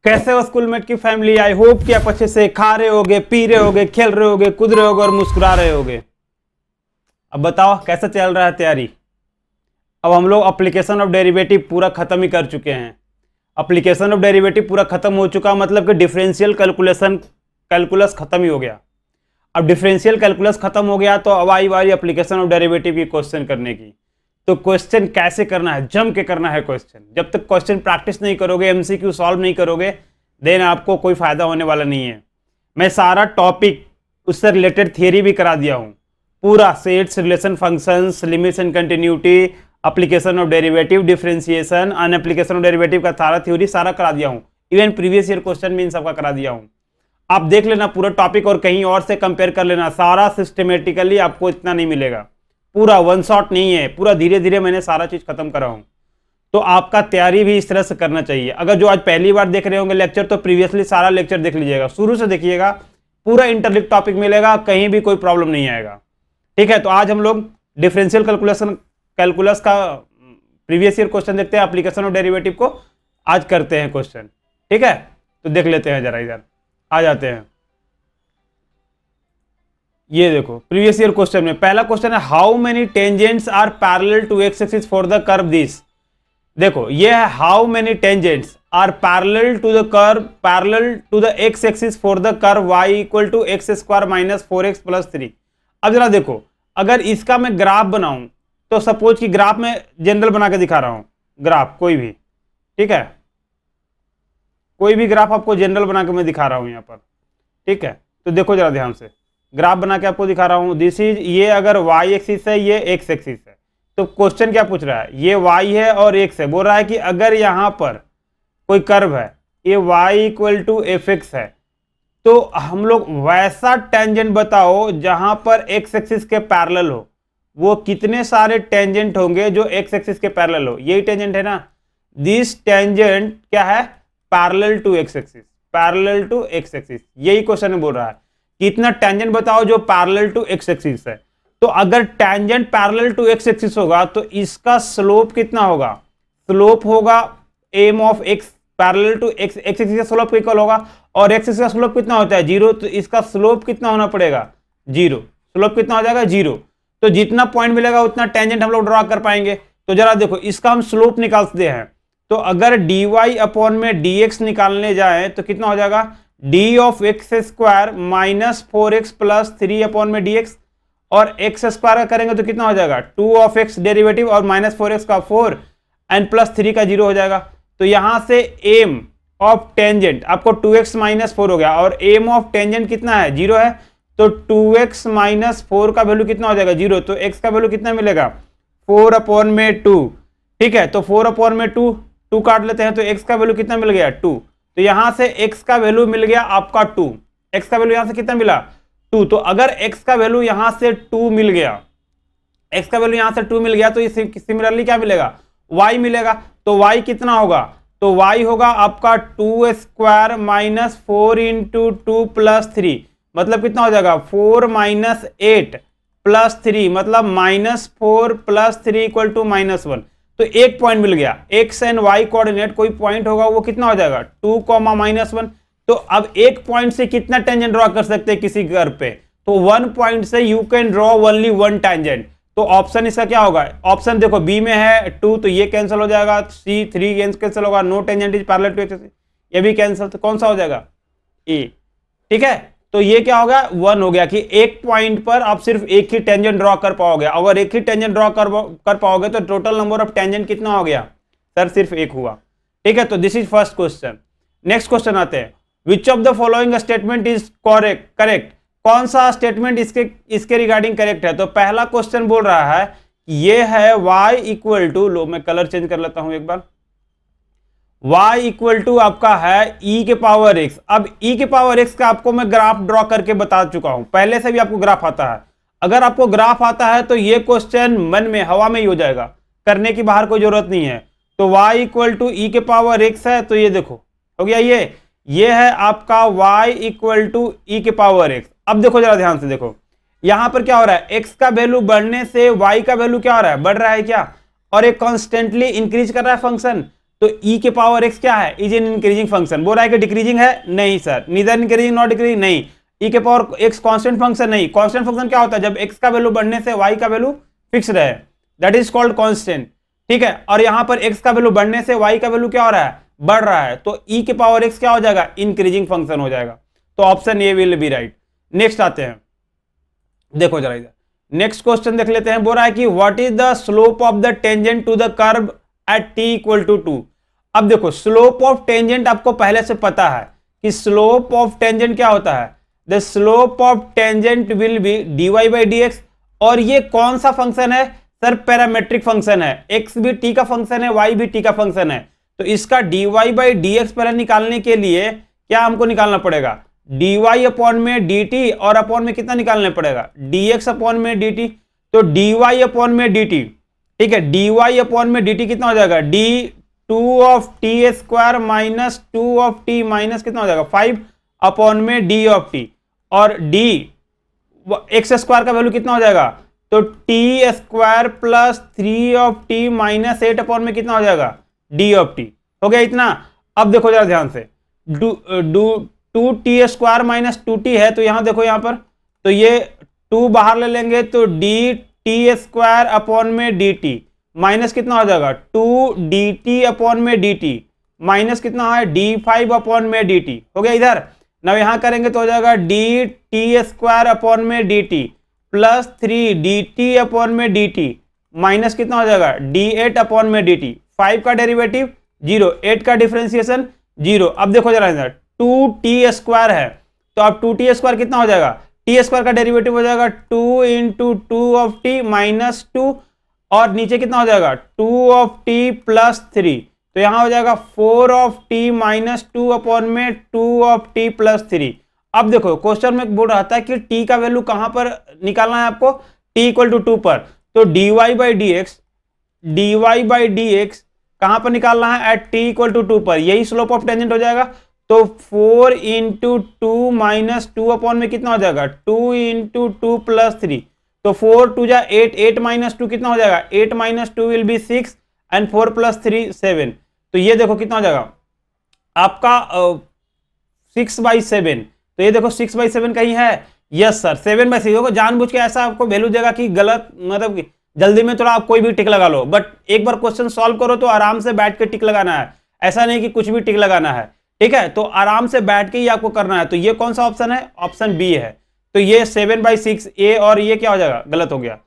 कैसे हो स्कूलमेट की फैमिली। आई होप कि आप अच्छे से खा रहे होगे, पी रहे होगे, खेल रहे होगे, कूद रहे होगे और मुस्कुरा रहे होगे। अब बताओ कैसा चल रहा है तैयारी। अब हम लोग एप्लीकेशन ऑफ डेरिवेटिव पूरा खत्म ही कर चुके हैं। एप्लीकेशन ऑफ डेरिवेटिव पूरा खत्म हो चुका, मतलब कि डिफरेंशियल कैलकुलस खत्म ही हो गया। अब डिफरेंशियल कैलकुलस खत्म हो गया तो अब आई बारी एप्लीकेशन ऑफ डेरिवेटिव की क्वेश्चन करने की। तो क्वेश्चन कैसे करना है, जम के करना है क्वेश्चन। जब तक क्वेश्चन प्रैक्टिस नहीं करोगे, एमसीक्यू सॉल्व नहीं करोगे, देन आपको कोई फायदा होने वाला नहीं है। मैं सारा टॉपिक उससे रिलेटेड थियरी भी करा दिया हूं, पूरा sets, relation, functions, limits and continuity, application of derivative, differentiation, an application of derivative का सारा थ्योरी सारा करा दिया हूं। इवन प्रीवियस ईयर क्वेश्चन भी इन सबका करा दिया हूं। आप देख लेना पूरा टॉपिक और कहीं और से कंपेयर कर लेना। सारा सिस्टमेटिकली आपको इतना नहीं मिलेगा, पूरा वन शॉट नहीं है, पूरा धीरे धीरे मैंने सारा चीज खत्म करा हूं। तो आपका तैयारी भी इस तरह से करना चाहिए। अगर जो आज पहली बार देख रहे होंगे लेक्चर, तो प्रीवियसली सारा लेक्चर देख लीजिएगा, शुरू से देखिएगा, पूरा इंटरलिंक टॉपिक मिलेगा, कहीं भी कोई प्रॉब्लम नहीं आएगा। ठीक है, तो आज हम लोग डिफरेंशियल कैलकुलस का प्रीवियस ईयर क्वेश्चन देखते हैं, एप्लीकेशन ऑफ डेरिवेटिव को आज करते हैं क्वेश्चन। ठीक है, तो देख लेते हैं, जरा इधर आ जाते हैं। ये देखो प्रीवियस ईयर क्वेश्चन में पहला क्वेश्चन है, how many tangents are parallel to x axis for the curve this. देखो ये है, how many tangents are parallel to the curve, parallel to the x axis for the curve y equal to x square minus 4x plus 3। अब जरा देखो, अगर इसका मैं graph बनाऊं तो सपोज कि ग्राफ में जनरल बना के दिखा रहा हूं, ग्राफ कोई भी, ठीक है, कोई भी ग्राफ आपको जनरल बना के मैं दिखा रहा हूं यहां पर। ठीक है, तो देखो जरा ध्यान से, ग्राफ बना के आपको दिखा रहा हूं। दिस इज, ये अगर y एक्सिस है, ये x एक्सिस है, तो क्वेश्चन क्या पूछ रहा है, ये y है और x है। बोल रहा है कि अगर यहां पर कोई कर्व है, ये y equal to f x है, तो हम लोग वैसा टेंजेंट बताओ जहां पर x एक्सिस के पैरेलल हो। वो कितने सारे टेंजेंट होंगे जो x एक्सिस के पैरेलल हो, यही टेंजेंट है ना। दिस टेंजेंट क्या है, parallel to x axis, parallel to x axis, यही क्वेश्चन में बोल रहा है। कितना टेंजेंट बताओ जो पैरेलल टू x एक्सिस है। तो अगर tangent parallel to x axis होगा तो इसका स्लोप कितना होगा, स्लोप होगा m of x parallel to x axis का स्लोप इक्वल होगा, और x एक्सिस का स्लोप कितना होता है, 0, तो इसका स्लोप कितना होना पड़ेगा, 0। स्लोप कितना हो जाएगा, 0। तो जितना पॉइंट मिलेगा उतना टेंजेंट हम लोग ड्रॉ कर पाएंगे। तो जरा देखो, इसका हम स्लोप निकालते हैं, तो अगर dy अपॉन में dx निकालने जाए तो कितना हो जाएगा, d of x square minus 4x plus 3 upon में dx, और एक्स स्क्वायर का करेंगे तो कितना हो जाएगा, 2 ऑफ एक्स डेरिवेटिव और माइनस 4x का 4 एंड प्लस 3 का 0 हो जाएगा। तो यहां से एम ऑफ टेंजेंट आपको 2x माइनस 4 हो गया, और एम ऑफ टेंजेंट कितना है, 0 है, तो 2x माइनस 4 का वैल्यू कितना हो जाएगा, 0। तो x का वैल्यू कितना मिलेगा, 4 अपॉन में 2। ठीक है, तो 4 अपॉन में 2 काट लेते हैं, तो x का वैल्यू कितना मिल गया, 2। तो यहां से x का वैल्यू मिल गया आपका 2। x का वैल्यू यहां से कितना मिला, 2। तो अगर x का वैल्यू यहां से 2 मिल गया, x का वैल्यू यहां से 2 मिल गया, तो सिमिलरली क्या मिलेगा, y मिलेगा। तो y कितना होगा, तो y होगा आपका 2 स्क्वायर माइनस 4 इंटू 2 प्लस 3, मतलब कितना हो जाएगा, 4 माइनस 8 प्लस 3, मतलब minus 4 plus 3 equal to minus 1। तो एक पॉइंट मिल गया, एक्स एंड वाई कोऑर्डिनेट कोई पॉइंट होगा, वो कितना हो जाएगा, 2 कॉमा माइनस 1। तो अब एक पॉइंट से कितना टेंजेंट ड्रॉ कर सकते हैं किसी कर्व पे, तो 1 पॉइंट से you can draw only 1 tangent. तो ऑप्शन इसका क्या होगा, ऑप्शन देखो बी में है 2, तो ये कैंसिल हो जाएगा, सी 3 कैंसिल होगा, no tangent is parallel to x, ये भी कैंसिल, तो कौन सा हो जाएगा, ए। ठीक है, तो ये क्या हो गया, 1 हो गया कि एक पॉइंट पर आप सिर्फ एक ही टेंजेंट ड्रॉ कर पाओगे। अगर एक ही टेंजेंट ड्रॉ कर पाओगे तो टोटल नंबर ऑफ टेंजेंट कितना हो गया, सर सिर्फ एक हुआ। ठीक है, तो this is first question. Next question आते हैं, विच of the following statement is correct, कौन सा स्टेटमेंट इसके रिगार्डिंग करेक्ट है। तो पहला क्वेश्चन बोल रहा है ये है y इक्वल टू, लो मैं कलर चेंज कर लेता हूं एक बार, y इक्वल टू आपका है e के पावर x। अब e के पावर x का आपको मैं ग्राफ ड्रॉ करके बता चुका हूं, पहले से भी आपको ग्राफ आता है। अगर आपको ग्राफ आता है तो ये क्वेश्चन मन में हवा में ही हो जाएगा, करने की बाहर कोई जरूरत नहीं है। तो y इक्वल टू e के पावर x है, तो ये देखो हो गया, ये है आपका y इक्वल टू e के पावर x। अब देखो जरा ध्यान से देखो, यहां पर क्या हो रहा है, x का वैल्यू बढ़ने से y का वैल्यू क्या हो रहा है, बढ़ रहा है क्या, और एक कॉन्स्टेंटली इंक्रीज कर रहा है फंक्शन। तो e के पावर x क्या है, इज एन इंक्रीजिंग फंक्शन। बोल रहा है कि डिक्रीजिंग है, नहीं sir, neither increasing not decreasing, नहीं। e के पावर x कांस्टेंट फंक्शन, नहीं। कांस्टेंट फंक्शन क्या होता है, जब x का वैल्यू बढ़ने से y का वैल्यू फिक्स रहे, दैट इज कॉल्ड कांस्टेंट, ठीक है। और यहां पर x का वैल्यू बढ़ने से y का वैल्यू क्या हो रहा है, बढ़ रहा है, तो e के पावर x क्या हो जाएगा, इंक्रीजिंग फंक्शन हो जाएगा। तो option A will be right. Next आते हैं, देखो जरा इधर नेक्स्ट क्वेश्चन देख लेते हैं। बोल रहा है कि what is the slope of the tangent to the curve at t equal to 2। अब देखो स्लोप ऑफ टेंजेंट आपको पहले से पता है कि स्लोप ऑफ टेंजेंट क्या होता है, the slope of tangent will be dy by dx। और ये कौन सा फंक्शन है सर, पैरामेट्रिक फंक्शन है, x भी t का फंक्शन है, y भी t का फंक्शन है। तो इसका dy बाई dx पहले निकालने के लिए क्या हमको निकालना पड़ेगा, dy अपॉन में dt और अपॉन में कितना निकालना पड़ेगा, dx अपॉन में dt। तो dy अपॉन में dt, ठीक है, dy अपॉन में dt कितना हो जाएगा, d2 of T square minus 2 of T minus कितना हो जाएगा 5 अपॉन में d ऑफ टी। और d एक्स स्क्वायर का वैल्यू कितना हो जाएगा, तो T square plus 3 of T minus 8 upon में कितना हो जाएगा, d ऑफ टी। हो गया इतना। अब देखो जरा ध्यान से, 2t स्क्वायर माइनस 2t है, तो यहां देखो यहां पर, तो ये 2 बाहर ले लेंगे तो dt स्क्वायर अपॉन में dt माइनस कितना हो जाएगा 2 dt अपॉन में dt माइनस कितना है d5 अपॉन में dt। हो गया इधर। ना यहां करेंगे तो हो जाएगा dt स्क्वायर अपॉन में dt प्लस 3 dt अपॉन में dt माइनस कितना हो जाएगा d8 अपॉन में dt। 5 का डेरिवेटिव 0, 8 का डिफरेंशिएशन 0। अब देखो जरा इधर 2t स्क्वायर है, तो अब 2t स्क्वायर कितना हो जाएगा, टी स्क्वायर का डेरिवेटिव हो जाएगा 2 इंटू 2 ऑफ टी माइनस 2 और नीचे कितना हो जाएगा 2 ऑफ टी प्लस 3। तो यहां हो जाएगा 4 ऑफ टी माइनस 2 अपॉन में 2 ऑफ टी प्लस 3। अब देखो क्वेश्चन में बोल रहा था कि t का वैल्यू कहां पर निकालना है आपको, t इक्वल टू 2 पर। तो dy बाई dx कहां पर निकालना है, एट t इक्वल टू 2 पर, यही स्लोप ऑफ टेंजेंट हो जाएगा। तो 4 इंटू 2 माइनस 2 अपॉन में कितना हो जाएगा 2 इंटू 2 प्लस 3। तो 4 2 जा 8, 8 माइनस 2 कितना हो जाएगा 8 minus 2 will be 6 and 4 plus 3 7। तो ये देखो कितना हो जाएगा आपका 6/7। तो ये देखो 6/7 कहीं है, यस सर 7/6। देखो जानबूझ के ऐसा आपको वैल्यू देगा कि गलत, मतलब कि जल्दी में थोड़ा आप कोई भी टिक लगा लो, बट एक बार क्वेश्चन सॉल्व करो तो आराम से बैठ के टिक लगाना है, ऐसा नहीं कि कुछ भी टिक लगाना है, ठीक है। तो आराम से बैठ के ही आपको करना है। तो ये कौन सा ऑप्शन है, ऑप्शन बी है। तो ये 7/6 ए, और ये क्या हो जाएगा, गलत हो गया।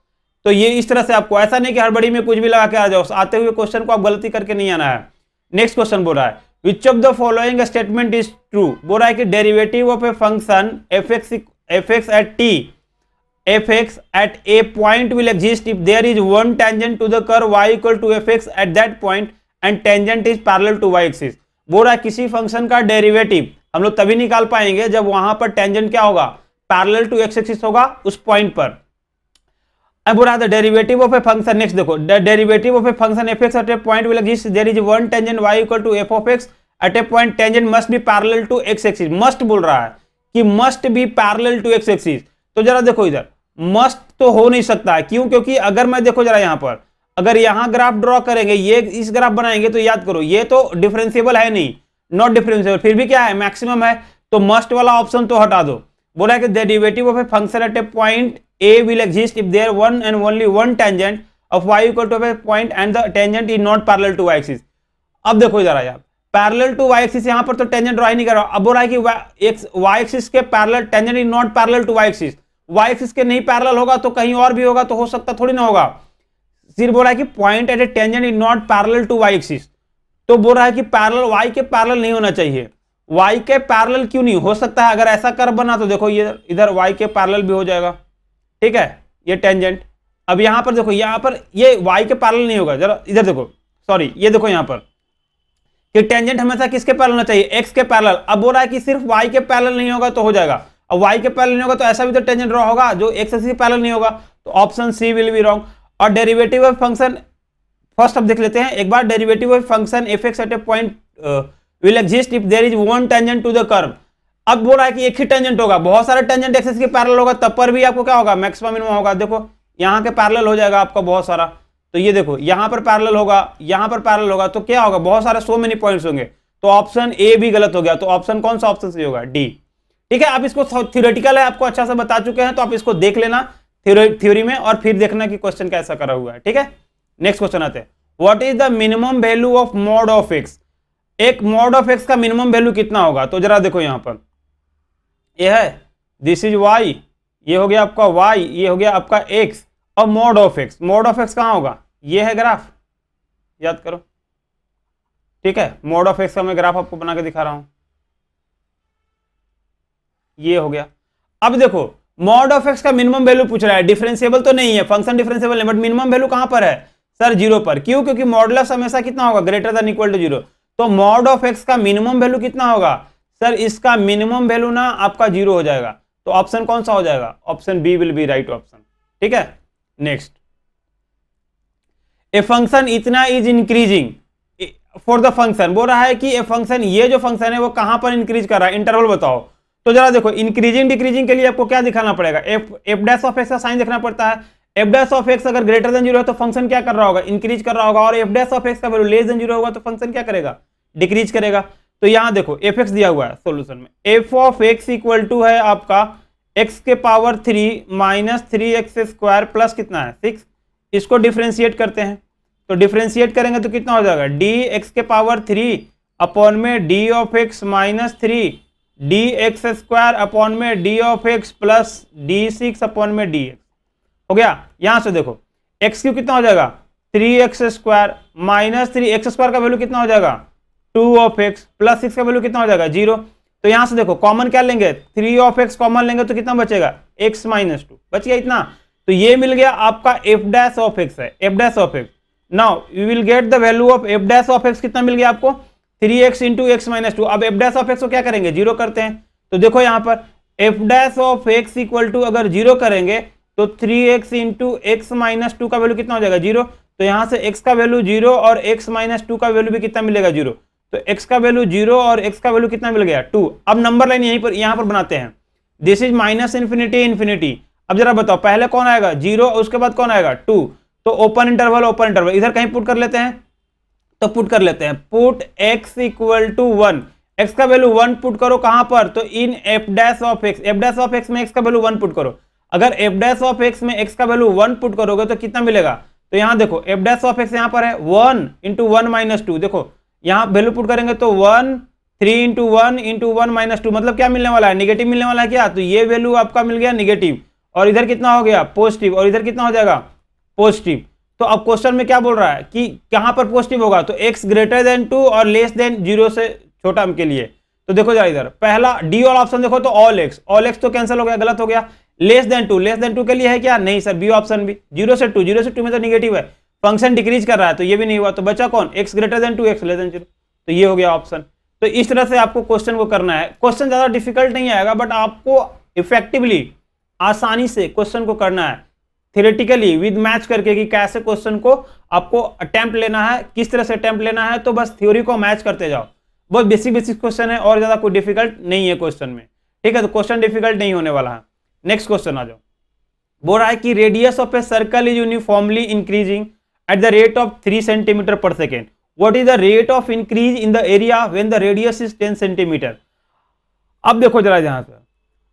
तो ये इस तरह से आपको, ऐसा नहीं कि हड़बड़ी में कुछ भी लगा के आ जाओ, आते हुए क्वेश्चन को आप गलती करके नहीं आना है। नेक्स्ट क्वेश्चन बोल रहा है विच of the following statement is true. बोल रहा है कि derivative of a function fx at a point will exist if there is one tangent to the curve y equal to fx at that point and tangent is parallel to y axis। बोल रहा है किसी function का derivative हम लोग तभी निकाल पाएंगे जब वहां पर टेंजेंट क्या होगा, पैरेलल टू एक्स एक्सिस होगा उस पॉइंट पर। अब बोल रहा है derivative of a function, next देखो, the derivative of a function fx at a point will exist there is one tangent y equal to f of x at a point tangent must be parallel to x axis। Must बोल रहा है कि must be parallel to x axis. तो जरा देखो इधर, must तो हो नहीं सकता है, क्यों, क्योंकि अगर मैं देखो जरा यहां पर, अगर यहां ग्राफ ड्रॉ करेंगे, ये इस ग्राफ बनाएंगे, तो याद करो ये तो डिफरेंशिएबल है नहीं, नॉट डिफरेंशिएबल, फिर भी क्या है मैक्सिमम है, तो मस्ट वाला ऑप्शन तो हटा दो। बोला है कि the derivative of a function at a point a will exist if there one and only one tangent of y equal to a point and the tangent is not parallel to y axis. अब देखो जरा यार, parallel to y axis, यहां पर तो tangent draw ही नहीं कर रहा। अब बोल रहा है कि y एक्सिस के parallel tangent is not parallel to y axis. y axis के नहीं पैरेलल होगा तो कहीं और भी होगा, तो हो सकता थोड़ी ना होगा। सिर्फ बोल रहा है कि point at a tangent is not parallel to y axis. तो बोल रहा है कि पैरेलल y के पैरेलल नहीं होना चाहिए। y के पैरेलल क्यों नहीं हो सकता है, अगर ऐसा कर्व बना तो देखो ये इधर y के पैरेलल भी हो जाएगा, ठीक है, ये टेंजेंट। अब यहां पर देखो, यहां पर ये y के पैरेलल नहीं होगा, जरा इधर देखो, सॉरी ये देखो यहां पर कि टेंजेंट हमेशा किसके पैरेलल होना चाहिए, x के पैरेलल। अब बोल रहा है कि सिर्फ y के पैरेलल नहीं होगा तो हो जाएगा। अब y के पैरेलल नहीं होगा तो ऐसा भी तो टेंजेंट ड्रॉ होगा जो x एक्सिस के पैरेलल नहीं होगा, तो option c will be wrong. और डेरिवेटिव ऑफ फंक्शन फर्स्ट अब देख लेते हैं एक बार, derivative of function fx at a point will exist if there is one tangent to the curve. अब बोल रहा है कि एक ही टेंजेंट होगा, बहुत सारे टेंजेंट एक्सिस के पैरेलल होगा तब पर भी आपको क्या होगा, मैक्सिमम मिनिमम होगा। देखो यहाँ के पैरेलल हो जाएगा आपका बहुत सारा, तो ये देखो यहां पर पैरेलल होगा, यहां पर पैरेलल होगा, तो क्या होगा, बहुत सारे सो मेनी पॉइंट्स होंगे, तो ऑप्शन ए भी गलत हो गया। तो ऑप्शन कौन सा ऑप्शन सही होगा, डी। ठीक है, आप इसको थ्योरेटिकल है, आपको अच्छा से बता चुके हैं, तो आप इसको देख लेना थ्योरी में और फिर देखना कि क्वेश्चन कैसा करा हुआ है। ठीक है, नेक्स्ट क्वेश्चन आते हैं, what is the minimum value of mod of x. एक मॉड ऑफ एक्स का मिनिमम वैल्यू कितना होगा, तो जरा देखो यहां पर ये है, दिस इज वाई, ये हो गया आपका वाई, ये हो गया आपका एक्स, और mod of x, mod of x कहां होगा, ये है ग्राफ, याद करो। ठीक है, मॉड ऑफ एक्स का मैं ग्राफ आपको बना के दिखा रहा हूं, ये हो गया। अब देखो मॉड ऑफ एक्स का मिनिमम वैल्यू पूछ रहा है, डिफरेंशिएबल तो नहीं है, फंक्शन डिफरेंशिएबल नहीं, बट मिनिमम वैल्यू कहां पर है सर, जीरो पर। क्यों, क्योंकि मॉडुलस हमेशा कितना होगा, greater than equal to zero. तो मॉड ऑफ एक्स का मिनिमम वैल्यू कितना होगा सर, इसका मिनिमम वैल्यू ना आपका जीरो हो जाएगा। तो ऑप्शन कौन सा हो जाएगा, option B will be right option. ठीक है, नेक्स्ट, ए फंक्शन इतना is increasing for the function, बोल रहा है कि ए फंक्शन, ये जो फंक्शन है वो कहां पर इंक्रीज कर रहा है, इंटरवल बताओ। तो जरा देखो इंक्रीजिंग डिक्रीजिंग के लिए आपको क्या दिखाना पड़ेगा, एफ डैश ऑफ एक्स का साइन देखना पड़ता है। एफ डैश ऑफ एक्स अगर ग्रेटर देन जीरो है तो फंक्शन क्या कर रहा होगा, इंक्रीज कर रहा होगा, और एफ डैश ऑफ एक्स का वैल्यू लेस देन जीरो होगा तो फंक्शन क्या करेगा, डिक्रीज करेगा। तो यहां देखो एफ एक्स दिया हुआ है सॉल्यूशन में, f of x equal to है आपका एक्स के power 3 minus 3x square plus कितना है 6। इसको डिफ्रेंशिएट करते हैं, तो डिफ्रेंशिएट करेंगे तो कितना हो जाएगा, डी एक्स के पावर 3 अपॉन में d of x minus 3 d x square upon में d of x plus d 6 upon में डी एक्स हो गया। यहां से देखो एक्स क्यू कितना हो जाएगा, 3x square minus 3x square का वैल्यू कितना हो जाएगा 2 ऑफ एक्स प्लस 6 का वैल्यू कितना हो जाएगा 0। तो यहां से देखो कॉमन क्या लेंगे, 3 ऑफ एक्स कॉमन लेंगे तो कितना बचेगा, x माइनस 2 बच गया इतना। तो ये मिल गया आपका एफ डैश ऑफ एक्स है, F dash of x. Now you will get the value of F dash of x, कितना मिल गया आपको 3x इंटू एक्स माइनस 2। अब एफ डैश ऑफ एक्स को क्या करेंगे, जीरो करते हैं। तो देखो यहां पर f dash of x equal to अगर जीरो करेंगे तो 3x इंटू एक्स माइनस 2 का वैल्यू कितना हो जाएगा, जीरो। तो यहां से x का वैल्यू जीरो और x माइनस 2 का वैल्यू भी कितना मिलेगा, जीरो। तो x का वैल्यू जीरो और x का वैल्यू कितना मिल गया 2। अब नंबर लाइन यहां पर बनाते हैं, this is minus infinity infinity. अब जरा बताओ पहले कौन आएगा, जीरो, उसके बाद कौन आएगा 2। तो ओपन इंटरवल इधर कहीं पुट कर लेते हैं, तो पुट कर लेते हैं, put x equal to 1, x का वैल्यू 1 पुट करो कहां पर, तो in f dash of x, f dash of x में x का वैल्यू 1 पुट करो। अगर एफ डैश ऑफ एक्स में x का वैल्यू 1 पुट करोगे तो कितना मिलेगा, तो यहां देखो एफ डैश ऑफ एक्स यहां पर है 1 इंटू 1 माइनस 2, देखो यहां वैल्यू पुट करेंगे तो 1 3 इंटू 1 माइनस 2, मतलब क्या मिलने वाला है, निगेटिव मिलने वाला है क्या। तो ये वैल्यू आपका मिल गया निगेटिव, और इधर कितना हो गया पॉजिटिव, और इधर कितना हो जाएगा पॉजिटिव। तो अब क्वेश्चन में क्या बोल रहा है कि कहां पर पॉजिटिव होगा, तो x ग्रेटर देन 2 और लेस देन 0 से छोटा के लिए। तो देखो जरा इधर पहला डी वाला ऑप्शन देखो, तो ऑल एक्स तो कैंसिल हो गया, गलत हो गया। लेस देन 2 के लिए है क्या, नहीं सर, बी ऑप्शन भी। 0 से 2 में तो निगेटिव है, फंक्शन डिक्रीज कर रहा है, तो ये भी नहीं हुआ। तो बचा कौन, x greater than 2 x less than 0, तो ये हो गया ऑप्शन। तो इस तरह से आपको क्वेश्चन को करना है। क्वेश्चन ज्यादा डिफिकल्ट नहीं आएगा, बट आपको इफेक्टिवली आसानी से क्वेश्चन को करना है, थियोरेटिकली विद मैच करके कि कैसे क्वेश्चन को आपको अटेम्प्ट लेना है, किस तरह से अटेम्प्ट लेना है। तो बस थ्योरी को मैच करते जाओ, बहुत बेसिक क्वेश्चन है और ज्यादा कोई डिफिकल्ट नहीं है क्वेश्चन में। ठीक है, तो क्वेश्चन डिफिकल्ट नहीं होने वाला है। नेक्स्ट क्वेश्चन आ जाओ, बोल रहा है कि radius of a circle is uniformly increasing at the rate of 3 centimetre per second, what is the rate of increase in the area when the radius is 10 centimetre. अब देखो जरा यहां से,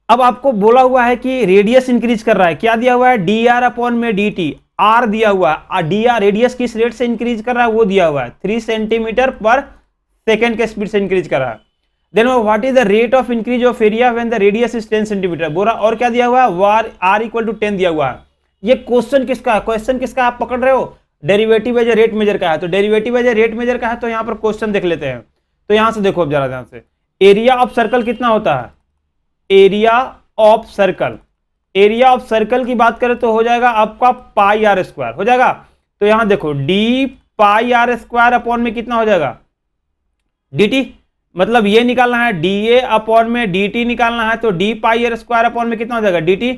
अब आपको बोला हुआ है कि रेडियस इंक्रीज कर रहा है, क्या दिया हुआ है, डी आर अपॉन में डी टी, आर दिया हुआ है, डी आर रेडियस किस रेट से इंक्रीज कर रहा है वो दिया हुआ है, 3 सेंटीमीटर पर सेकेंड के स्पीड से इंक्रीज कर रहा है। Then what is the rate of increase of area when the radius is 10 centimetre, बोला। और क्या दिया हुआ है, आर इक्वल टू 10 दिया हुआ है। ये क्वेश्चन किसका है, क्वेश्चन किसका आप पकड़ रहे हो, derivative as a rate measure का है। तो derivative as a rate measure का है, तो यहां पर क्वेश्चन देख लेते हैं। तो यहां से देखो अब जरा ध्यान से, एरिया ऑफ सर्कल कितना होता है, area of circle, area of circle की बात करें तो हो जाएगा आपका पाई आर स्क्वायर हो जाएगा। तो यहां देखो d pi r square upon में कितना हो जाएगा dt, मतलब ये निकालना है dA अपॉन में dt निकालना है, तो d pi r square upon में कितना हो जाएगा dt,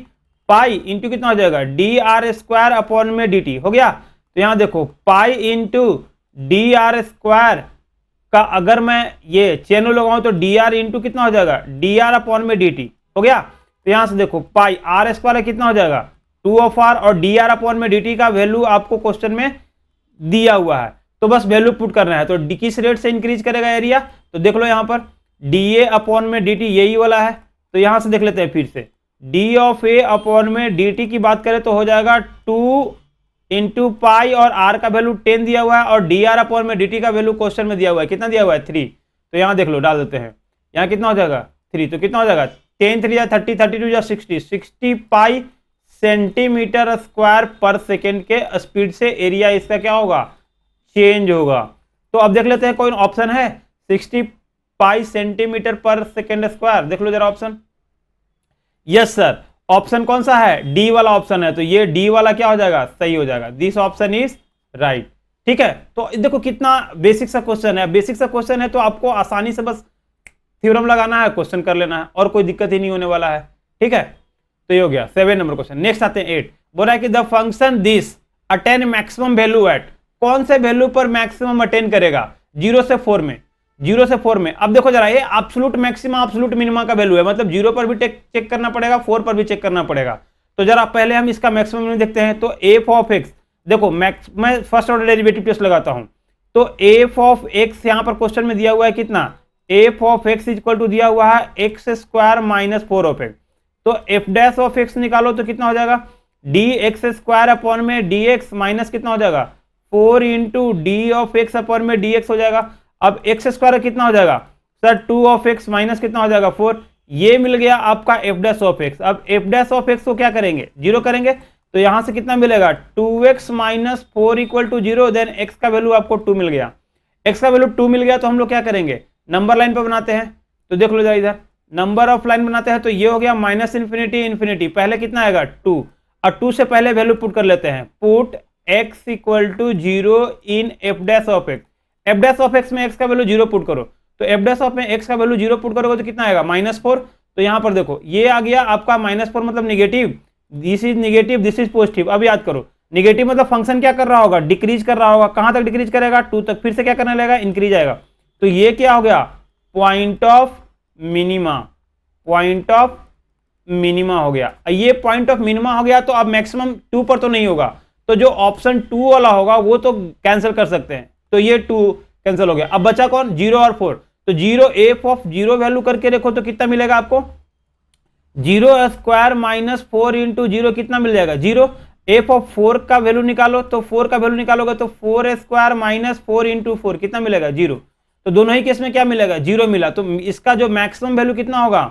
पाई इंटू कितना हो जाएगा डी आर स्क्वायर अपॉन में dt हो गया। तो यहां देखो pi into D R square का अगर मैं ये चेन लगाऊं तो डी आर इंटू कितना हो जाएगा डी आर अपॉन में dt हो गया। तो यहां से देखो पाई आर स्क्वायर कितना हो जाएगा 2 ऑफ आर, और डी आर अपॉन में dt का वैल्यू आपको क्वेश्चन में दिया हुआ है, तो बस वैल्यू पुट करना है। तो डी किस रेट से इंक्रीज करेगा एरिया, तो देख लो यहाँ पर डी ए अपॉन में डी टी यही वाला है, तो यहाँ से देख लेते हैं फिर से डी ऑफ ए अपॉन में डी टी की बात करें तो हो जाएगा 2 इंटू पाई और आर का वैल्यू 10 दिया हुआ है और डी आर अपॉन में डी टी का वैल्यू क्वेश्चन में दिया हुआ है, कितना दिया हुआ है 3। तो यहाँ देख लो डाल देते हैं, यहाँ कितना हो जाएगा 3, तो कितना हो जाएगा 10 3 30 32 या 60 पाई सेंटीमीटर स्क्वायर पर सेकेंड के स्पीड से एरिया इसका क्या होगा चेंज होगा। तो अब देख लेते हैं कोई ऑप्शन है 60 पाई सेंटीमीटर पर सेकेंड स्क्वायर, देख लो जरा ऑप्शन। यस सर, ऑप्शन कौन सा है डी वाला ऑप्शन है, तो ये डी वाला क्या हो जाएगा सही हो जाएगा, दिस ऑप्शन इज राइट। ठीक है, तो देखो कितना बेसिक सा क्वेश्चन है, बेसिक सा क्वेश्चन है तो आपको आसानी से बस थ्योरम लगाना है, क्वेश्चन कर लेना है और कोई दिक्कत ही नहीं होने वाला है। ठीक है, तो ये हो गया 7 नंबर क्वेश्चन। नेक्स्ट आते हैं 8, बोल रहा है कि the function this attain maximum value at, कौन से वैल्यू पर मैक्सिमम अटेन करेगा 0 से 4 में, 0 से 4 में। अब देखो जरा ये एब्सोल्यूट मैक्सिमा एब्सोल्यूट मिनिमा का वैल्यू है, मतलब 0 पर भी चेक करना पड़ेगा 4 पर भी चेक करना पड़ेगा। तो जरा पहले हम इसका मैक्सिमम देखते हैं, तो एफ ऑफ एक्स, देखो मैं फर्स्ट ऑर्डर डेरिवेटिव टेस्ट लगाता हूं, तो एफ ऑफ एक्स यहां पर क्वेश्चन में दिया हुआ है कितना, f of x equal to दिया हुआ है x square minus 4 of x, तो एफ डैश ऑफ एक्स निकालो तो कितना हो जाएगा डी एक्स स्क्वायर अपॉन में डी एक्स माइनस कितना हो जाएगा 4 into d of x upon में डी एक्स हो जाएगा। अब एक्स स्क्वायर कितना हो जाएगा सर 2 ऑफ एक्स माइनस कितना हो जाएगा 4, ये मिल गया आपका एफ डैश ऑफ एक्स। अब एफ डैश ऑफ एक्स को क्या करेंगे 0 करेंगे, तो यहां से कितना मिलेगा 2x minus 4 equal to 0, then x का वैल्यू आपको 2 मिल गया। x का वैल्यू 2 मिल गया तो हम लोग क्या करेंगे नंबर लाइन पर बनाते हैं, तो देख लो जरा इधर नंबर ऑफ लाइन बनाते हैं, तो ये हो गया माइनस इन्फिनिटी इन्फिनिटी, पहले कितना आएगा 2 और 2 से पहले वैल्यू पुट कर लेते हैं, put x equal to 0 in f dash of x, f dash of x में x का वैल्यू 0 पुट करो, तो एफ डैश ऑफ में x का वैल्यू 0 पुट करोगे तो कितना आएगा -4। तो यहां पर देखो ये आ गया आपका -4 मतलब negative, this is negative this is positive. अब याद करो निगेटिव मतलब फंक्शन क्या कर रहा होगा डिक्रीज कर रहा होगा, कहां तक डिक्रीज करेगा 2 तक, फिर से क्या करने लगेगा इंक्रीज आएगा, तो ये क्या हो गया point of minima, point of minima हो गया। ये पॉइंट ऑफ मिनिमा हो गया तो अब मैक्सिमम 2 पर तो नहीं होगा, तो जो ऑप्शन 2 वाला होगा वो तो कैंसिल कर सकते हैं, तो ये 2 कैंसिल हो गया। अब बचा कौन 0 और 4, तो 0 एफ ऑफ 0 वैल्यू करके देखो तो कितना मिलेगा आपको 0 स्क्वायर माइनस 4 इंटू 0 कितना मिल जाएगा 0, एफ ऑफ 4 का वैल्यू निकालो, तो 4 का वैल्यू निकालोगे तो 4 स्क्वायर माइनस 4 इंटू 4 कितना मिलेगा 0, तो दोनों ही केस में क्या मिलेगा 0 मिला, तो इसका जो मैक्सिमम वैल्यू कितना होगा,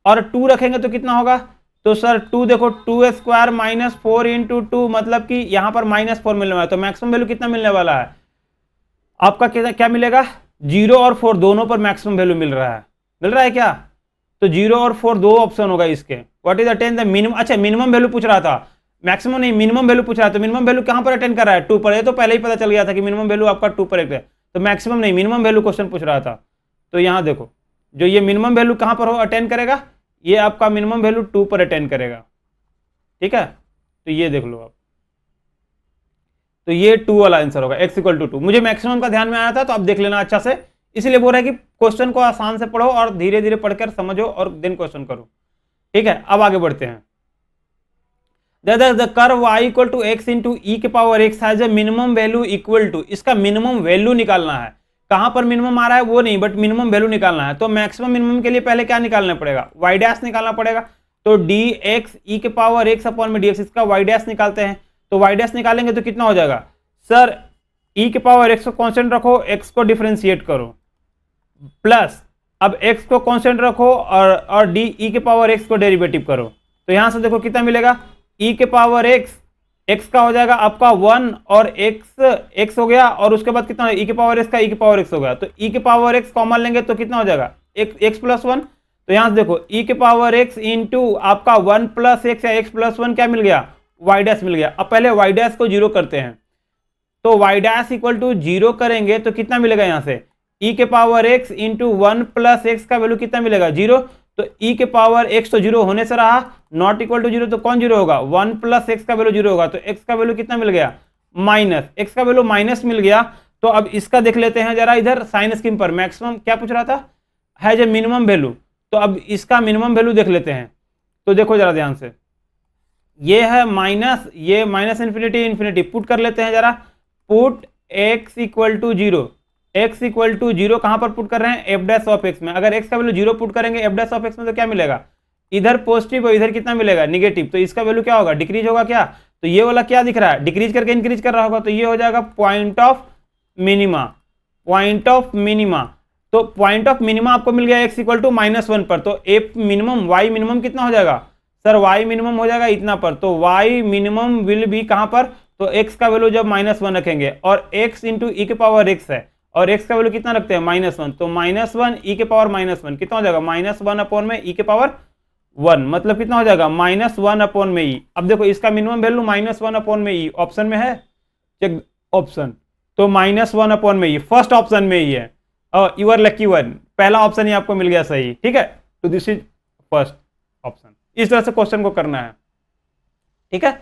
और 2 रखेंगे तो कितना होगा, तो सर 2 देखो 2 स्क्वायर माइनस 4 इंटू 2 मतलब कि यहां पर -4 मिलने वाला है, तो मैक्सिमम वैल्यू कितना मिलने वाला है आपका क्या मिलेगा 0 और 4 दोनों पर मैक्सिमम वैल्यू मिल रहा है क्या, तो 0 और 4 दो ऑप्शन होगा इसके। What is attain the minimum, अच्छा मिनिमम वैल्यू पूछ रहा था, मैक्सिमम नहीं मिनिमम वैल्यू पूछ रहा है, तो मिनिमम वैल्यू कहां पर अटेंड कर रहा है 2 पर, ये तो पहले ही पता चल गया था कि मिनिमम वैल्यू आपका 2 पर है, तो मैक्सिमम नहीं मिनिमम वैल्यू क्वेश्चन पूछ रहा था। तो यहां देखो जो ये मिनिमम वैल्यू कहां पर हो अटेंड करेगा, ये आपका मिनिमम वैल्यू 2 पर अटेंड करेगा। ठीक है, तो ये देख लो आप, तो ये 2 वाला आंसर होगा x इक्वल टू 2। मुझे मैक्सिमम का ध्यान में आया था तो आप देख लेना अच्छा से, इसलिए बोल रहा है कि क्वेश्चन को आसान से पढ़ो और धीरे धीरे पढ़कर समझो और देन क्वेश्चन करो। ठीक है, अब आगे बढ़ते हैं। The curve y equal to x into e के power x has a minimum value equal to, इसका मिनिमम वैल्यू निकालना है, कहां पर मिनिमम आ रहा है वो नहीं, बट मिनिमम वैल्यू निकालना है। तो मैक्सिमम मिनिमम के लिए पहले क्या निकालना पड़ेगा y डैश निकालना पड़ेगा, तो dx ई के पावर x अपॉन में dx, इसका y डैश निकालते हैं, तो y डैश निकालेंगे तो कितना हो जाएगा सर e के पावर x को कांस्टेंट रखो, x को डिफरेंशिएट करो, प्लस अब x को कांस्टेंट रखो और d e के पावर x को डेरिवेटिव करो, तो यहां से देखो कितना मिलेगा e के पावर x का हो जाएगा आपका 1 और x हो गया, और उसके बाद कितना e के पावर x का e के पावर x हो गया, तो e के पावर x कॉमन लेंगे तो कितना हो जाएगा x प्लस 1, तो यहां से देखो e के पावर x इंटू आपका 1 प्लस x या x प्लस 1 क्या मिल गया y डैश मिल गया। अब पहले y डैश को 0 करते हैं, तो y डैश इक्वल टू 0 करेंगे तो कितना मिलेगा यहां से e के power x into 1 plus x का वैल्यू कितना मिलेगा 0, तो e के पावर x तो 0 होने से रहा, नॉट इक्वल टू 0 तो कौन 0 होगा 1 प्लस x का वैल्यू 0 होगा, तो x का वैल्यू कितना मिल गया माइनस, x का वैल्यू माइनस मिल गया। तो अब इसका देख लेते हैं जरा इधर साइन स्कीम पर, मैक्सिमम क्या पूछ रहा था हैज ए मिनिमम वैल्यू, तो अब इसका मिनिमम वैल्यू देख लेते हैं, तो देखो जरा ध्यान से, ये है माइनस, ये माइनस इन्फिनिटी इन्फिनिटी पुट कर लेते हैं जरा, put x equal to zero, x equal to zero कहां पर पुट कर रहे हैं, एफ डैश ऑफ एक्स में। अगर x का वैल्यू जीरो पुट करेंगे एफ डैश ऑफ एक्स में तो क्या मिलेगा, इधर पॉजिटिव और इधर कितना मिलेगा, निगेटिव। तो इसका वैल्यू क्या होगा, डिक्रीज होगा क्या, तो ये वाला क्या दिख रहा है, डिक्रीज करके इंक्रीज कर रहा होगा, तो ये हो जाएगा point of minima, point of minima. तो पॉइंट ऑफ मिनिमा आपको मिल गया x इक्वल टू -1 पर, तो एफ मिनिमम y मिनिमम कितना हो जाएगा सर, y मिनिमम हो जाएगा इतना पर, तो y मिनिमम विल भी कहां पर, तो x का वैल्यू जब -1 रखेंगे और x इंटू ई के पावर x है और x का वैल्यू कितना रखते हैं -1, तो -1 ई के पावर -1 कितना हो जाएगा, -1 अपॉन में ई के पावर 1, मतलब कितना हो जाएगा -1 अपॉन में ई। अब देखो इसका मिनिमम वैल्यू -1 अपॉन में ई ऑप्शन में है, चेक ऑप्शन, तो -1 अपॉन में ई फर्स्ट ऑप्शन में ही है, और यू आर लकी वन, पहला ऑप्शन ही आपको मिल गया सही, ठीक है, तो दिस इज फर्स्ट ऑप्शन। इस तरह से क्वेश्चन को करना है, ठीक है।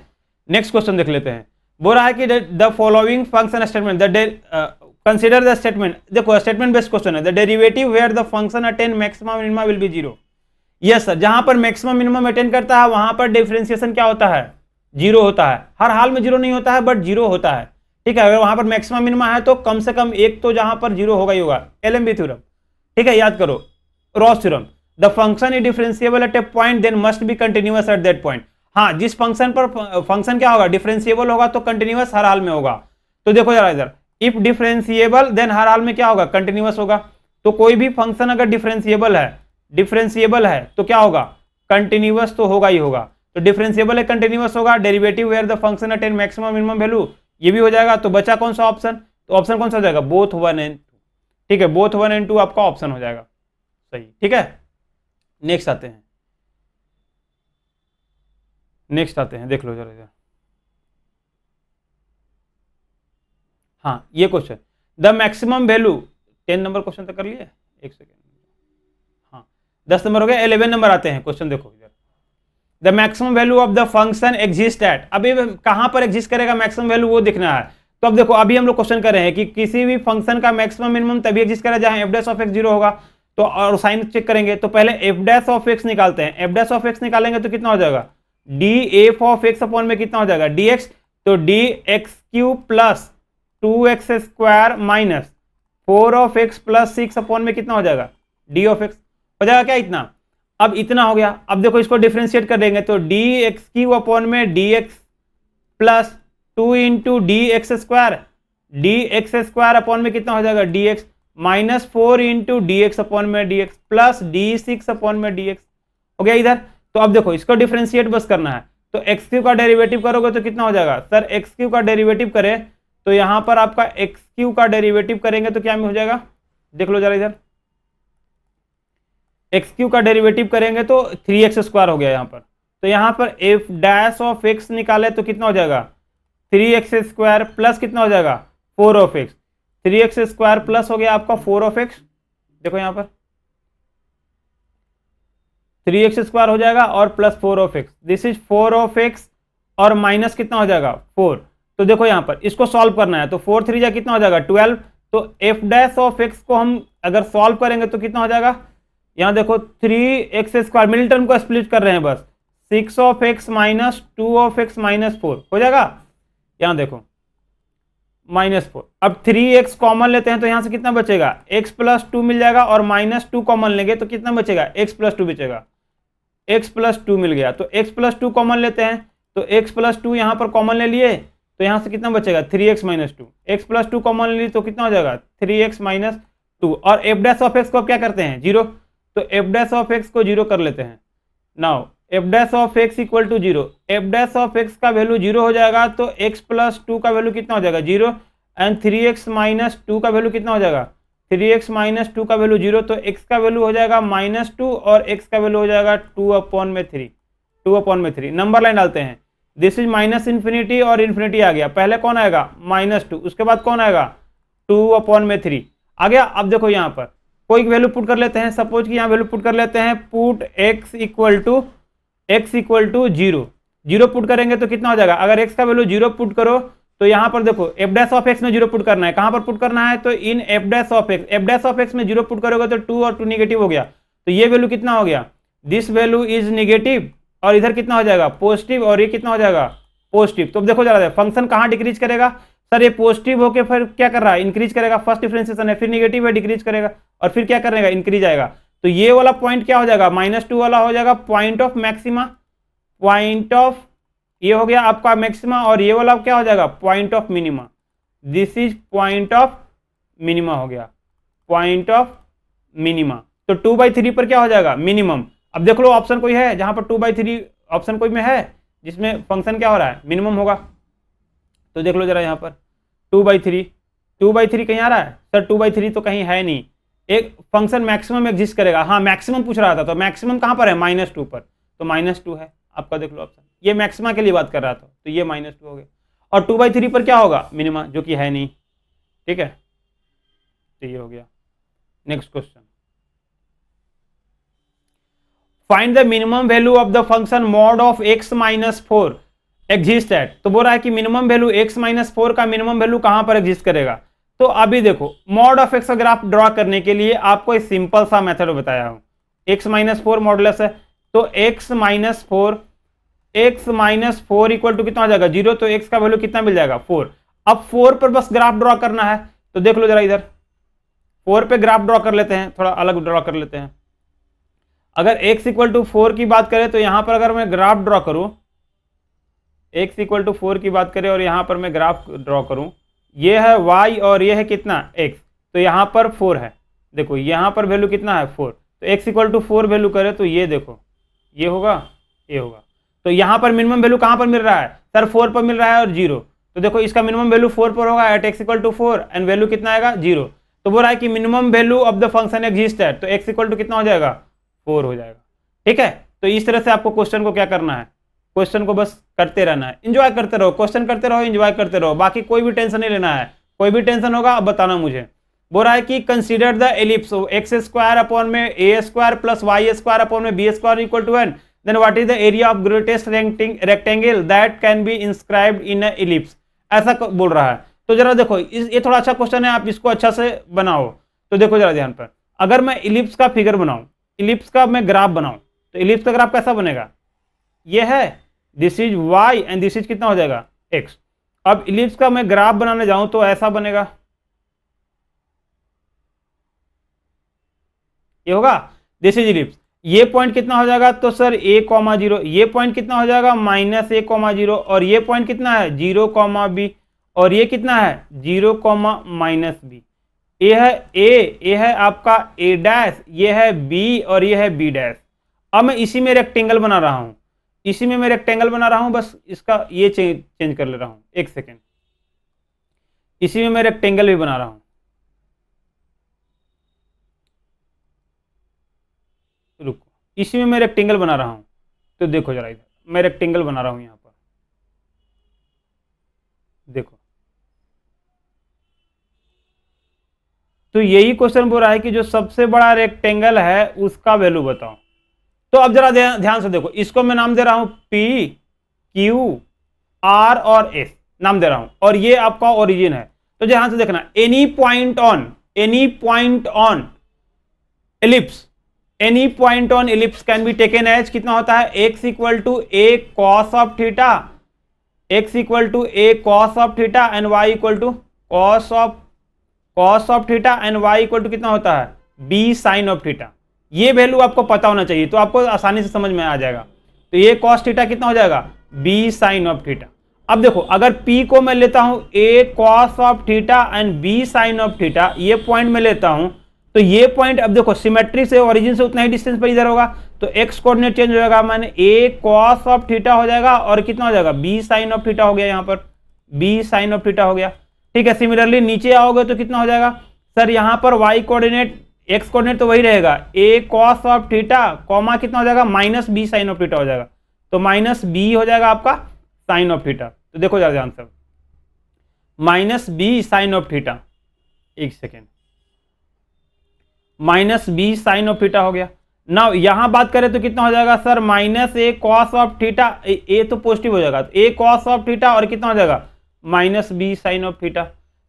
नेक्स्ट क्वेश्चन देख लेते हैं, बोल रहा है कि the following function statement, consider the statement, देखो स्टेटमेंट बेस्ड क्वेश्चन है, the derivative where the function attain maximum minimum will be zero. Yes sir, जहां पर मैक्सिमम मिनिमम अटेन करता है वहां पर डिफरेंशिएशन क्या होता है, जीरो होता है, हर हाल में जीरो नहीं होता है बट जीरो होता है, ठीक है। अगर वहां पर मैक्सिमम मिनिमम है तो कम से कम एक तो जहां पर जीरो होगा ही होगा, एलएमबी थ्योरम, ठीक है, याद करो, Ross theorem, the function is differentiable at a point then must be continuous at that point. हाँ, जिस फंक्शन पर फंक्शन क्या होगा, डिफरेंशिएबल होगा तो कंटिन्यूअस हर हाल में होगा। तो देखो जरा इधर, इफ डिफरेंशिएबल देन हर हाल में क्या होगा, कंटिन्यूअस होगा। तो कोई भी फंक्शन अगर डिफरेंशिएबल है तो क्या होगा, कंटिन्यूअस तो होगा ही होगा। तो डिफरेंशिएबल है, कंटिन्यूअस होगा, derivative where the function attain maximum minimum value, ये भी हो जाएगा। तो बचा कौन सा ऑप्शन, तो ऑप्शन कौन सा हो जाएगा, बोथ 1 एंड 2, ठीक है, बोथ 1 एंड 2 आपका ऑप्शन हो जाएगा सही, ठीक है। नेक्स्ट आते हैं, देख लो जरा इधर, हाँ ये question, the maximum value 10 number question तक कर लिए, एक सेकेंड, हाँ 10 नंबर हो गया, 11 नंबर आते हैं क्वेश्चन, देखो इधर, the maximum value of the function exist at, अभी कहां पर एग्जिस्ट करेगा मैक्सिमम वैल्यू वो दिखना है। तो अब देखो अभी हम लोग क्वेश्चन कर रहे हैं कि किसी भी फंक्शन का मैक्सिमम मिनिमम तभी एग्जिस्ट करेगा जहां F dash of x zero होगा, तो और साइन चेक करेंगे, तो पहले एफ डैश ऑफ एक्स निकालते हैं, एफ डैश ऑफ एक्स निकालेंगे तो कितना हो जाएगा, D F of x upon में कितना हो जाएगा, डी एक्स, तो d x cube plus 2x square minus 4 of x plus 6 upon में कितना हो जाएगा, डी ऑफ एक्स हो जाएगा क्या, इतना, अब इतना हो गया। अब देखो इसको डिफरेंशिएट कर देंगे तो डी एक्स क्यू अपॉन में d x plus 2 into d x square upon में कितना हो जाएगा, d x minus 4 into d x upon में d x plus d 6 upon में डी एक्स हो गया इधर। तो अब देखो इसको डिफरेंशिएट बस करना है, तो एक्स क्यू का डेरिवेटिव करोगे तो कितना हो जाएगा सर, एक्स क्यू का डेरिवेटिव करें तो यहां पर आपका एक्स क्यू का डेरिवेटिव करेंगे तो क्या में हो जाएगा, देख लो जरा इधर, एक्स क्यू का डेरिवेटिव करेंगे तो 3x स्क्वायर हो गया यहाँ पर, तो यहाँ पर एफ डैश ऑफ एक्स निकाले तो कितना हो जाएगा, 3x स्क्वायर प्लस कितना हो जाएगा 4 of x, 3x square plus हो गया आपका 4 ऑफ एक्स, देखो यहाँ पर 3x स्क्वायर हो जाएगा और plus 4 of x, this is 4 of x और माइनस कितना हो जाएगा 4। तो देखो यहाँ पर इसको सॉल्व करना है, तो 4 3 जा कितना हो जाएगा 12, तो एफ डैश ऑफ एक्स को हम अगर सॉल्व करेंगे तो कितना हो जाएगा, यहाँ देखो 3x स्क्वायर, मिडिल टर्म को स्प्लिट कर रहे हैं बस, 6 of x minus 2 of x minus 4 हो जाएगा, यहाँ देखो -4। अब 3x कॉमन लेते हैं तो यहाँ से कितना बचेगा, x प्लस 2 मिल जाएगा, और -2 कॉमन लेंगे तो कितना बचेगा, x प्लस 2 बचेगा, x प्लस 2 मिल गया। तो x प्लस 2 कॉमन लेते हैं तो x प्लस 2 यहाँ पर कॉमन ले लिए तो यहाँ से कितना बचेगा 3x minus 2, x plus 2 common ले लिए तो कितना हो जाएगा 3x माइनस 2, और एफ डैश ऑफ एक्स को अब क्या करते हैं जीरो, तो एफ डैश ऑफ एक्स को जीरो कर लेते हैं। Now f dash of x equal to zero, f dash of x का वैल्यू जीरो हो जाएगा तो x प्लस 2 का वैल्यू कितना हो जाएगा जीरो, एंड 3x माइनस 2 का वैल्यू कितना हो जाएगा, 3x माइनस 2 का वैल्यू जीरो, तो x का वैल्यू हो जाएगा -2 और x का वैल्यू हो जाएगा 2 अपॉन में 3। नंबर लाइन डालते हैं, दिस इज माइनस इन्फिनिटी और इन्फिनिटी आ गया, पहले कौन आएगा -2, उसके बाद कौन आएगा 2 अपॉन में 3 आ गया। अब देखो यहाँ पर कोई वैल्यू पुट कर लेते हैं, सपोज कि यहाँ वैल्यू पुट कर लेते हैं, put x equal to zero put करेंगे तो कितना हो जाएगा, अगर x का वैल्यू जीरो पुट करो तो यहाँ पर देखो एफ डैश ऑफ एक्स में जीरो पुट करना है, कहाँ पर पुट करना है, तो in f dash of x में जीरो पुट करोगे तो 2 और 2 निगेटिव हो गया, तो ये वैल्यू कितना हो गया, दिस वैल्यू इज निगेटिव, और इधर कितना हो जाएगा पॉजिटिव, और ये कितना हो जाएगा पॉजिटिव। तो अब देखो जरा फंक्शन कहाँ डिक्रीज करेगा, सर ये पॉजिटिव होके फिर क्या कर रहा है, इंक्रीज करेगा, फर्स्ट डिफरेंशिएशन है, फिर निगेटिव है, डिक्रीज करेगा, और फिर क्या करेगा, इंक्रीज आएगा। तो ये वाला पॉइंट क्या हो जाएगा, -2 वाला हो जाएगा point of maxima, point of, ये हो गया आपका मैक्सिमा, और ये वाला क्या हो जाएगा, point of minima. This is point of minima हो गया, पॉइंट ऑफ मिनिमा। तो 2/3 पर क्या हो जाएगा, मिनिमम। अब देख लो ऑप्शन कोई है जहां पर 2/3 ऑप्शन कोई में है जिसमें फंक्शन क्या हो रहा है, मिनिमम होगा। तो देख लो जरा यहाँ पर 2/3 कहीं आ रहा है, सर 2/3 तो कहीं है नहीं। एक फंक्शन मैक्सिमम एग्जिस्ट करेगा, हाँ मैक्सिमम पूछ रहा था, तो मैक्सिमम कहाँ पर है, -2 पर, तो -2 है आपका। देख लो ऑप्शन, ये मैक्सिमा के लिए बात कर रहा था, तो ये -2 हो गया। और 2/3 पर क्या होगा, मिनिमा, जो कि है नहीं। ठीक है, तो ये हो गया। Next question, find the minimum value of the function mod of x-4 exist at. तो बोल रहा है कि मिनिमम वैल्यू x-4 का मिनिमम वैल्यू कहां पर एग्जिस्ट करेगा। तो अभी देखो मॉड ऑफ x का ग्राफ ड्रॉ करने के लिए आपको एक सिंपल सा मेथड बताया हूं, x-4 मॉडुलस है, तो x-4 इक्वल टू कितना हो जाएगा, 0, तो x का वैल्यू कितना मिल जाएगा, 4। अब 4 पर बस ग्राफ ड्रॉ करना है, तो देख लो जरा इधर 4 पे ग्राफ ड्रॉ कर लेते हैं, थोड़ा अलग ड्रॉ कर लेते हैं। अगर x इक्वल टू 4 की बात करें तो यहां पर अगर मैं ग्राफ ड्रॉ करूं, x इक्वल टू 4 की बात करें और यहां पर मैं ग्राफ ड्रॉ करूं, ये है y और ये है कितना, x, तो यहां पर 4 है। देखो यहां पर वैल्यू कितना है, 4, तो x इक्वल टू 4 वैल्यू करे तो ये देखो ये होगा, ये होगा। तो यहां पर मिनिमम वैल्यू कहां पर मिल रहा है, सर 4 पर मिल रहा है और 0, तो देखो इसका मिनिमम वैल्यू 4 पर होगा at x equal to 4 and value कितना आएगा, 0। तो बोल रहा है कि minimum value of the function exist है, तो x इक्वल टू कितना हो जाएगा, 4 हो जाएगा। ठीक है, तो इस तरह से आपको क्वेश्चन को क्या करना है, क्वेश्चन को बस करते रहना है, एंजॉय करते रहो, क्वेश्चन करते रहो, एंजॉय करते रहो, बाकी कोई भी टेंशन नहीं लेना है। कोई भी टेंशन होगा अब बताना मुझे। बोल रहा है कि consider the ellipse x² upon में a² प्लस y² अपॉन में b² equal to n, then what is the area of greatest rectangle that can be inscribed in a ellipse, ऐसा बोल रहा है। तो जरा देखो ये थोड़ा अच्छा क्वेश्चन है, आप इसको अच्छा से बनाओ। तो देखो जरा ध्यान पर, अगर मैं इलिप्स का फिगर बनाऊं, इलिप्स का मैं ग्राफ बनाऊं, तो इलिप्स का ग्राफ कैसा बनेगा, ये है, this is y and this is कितना हो जाएगा, x। अब इलिप्स का मैं ग्राफ बनाने जाऊं तो ऐसा बनेगा, ये होगा, दिस इज इलिप्स। ये पॉइंट कितना हो जाएगा, तो सर a,0, ये पॉइंट कितना हो जाएगा -a,0, और ये पॉइंट कितना है 0,b, और ये कितना है 0,-b। ये है a, ये है आपका a', ये है b और ये है b'। अब मैं इसी में रेक्टेंगल बना रहा हूं, इसी में मैं रेक्टेंगल बना रहा हूं, बस इसका ये चेंज कर ले रहा हूं, एक सेकेंड। इसी में मैं रेक्टेंगल भी बना रहा हूं, रुको, इसी में मैं रेक्टेंगल बना रहा हूं। तो देखो जरा इधर मैं रेक्टेंगल बना रहा हूं, यहां पर देखो। तो यही क्वेश्चन बोल रहा है कि जो सबसे बड़ा रेक्टेंगल है उसका वैल्यू बताओ। तो अब जरा ध्यान से देखो, इसको मैं नाम दे रहा हूं P, Q, R और S नाम दे रहा हूं, और ये आपका ओरिजिन है। तो ध्यान से देखना, any point on ellipse, any point on ellipse can be taken as कितना होता है, x equal to a cos of theta, x equal to a cos of theta and y equal to cos of theta and y equal to कितना होता है, b sin of theta. ये value आपको पता होना चाहिए, तो आपको आसानी से समझ में आ जाएगा। तो ये cos थीटा कितना हो जाएगा, b sin ऑफ थीटा। अब देखो अगर p को मैं लेता हूं a cos of theta and b sin of theta, ये पॉइंट में लेता हूं, तो ये पॉइंट अब देखो सिमेट्री से ओरिजिन से उतना ही डिस्टेंस पर इधर होगा, तो x कोऑर्डिनेट चेंज हो जाएगा, माने a cos ऑफ थीटा हो जाएगा और कितना हो जाएगा, b sin ऑफ थीटा हो गया, यहाँ पर b sin ऑफ थीटा हो गया। ठीक है, सिमिलरली नीचे आओगे तो कितना हो जाएगा, सर यहाँ पर y कोऑर्डिनेट, x कोऑर्डिनेट तो वही रहेगा, a cos of theta comma कितना हो जाएगा, -b sin ऑफ थीटा हो जाएगा, तो -b हो जाएगा आपका sin ऑफ थीटा। तो देखो जरा ध्यान से, -b sin ऑफ थीटा, एक second, -b sin of theta हो गया। नाउ यहां बात करें तो कितना हो जाएगा sir, -a cos of theta, a तो पॉजिटिव हो जाएगा, तो a cos ऑफ थीटा और कितना हो जाएगा, -b sin ऑफ थीटा।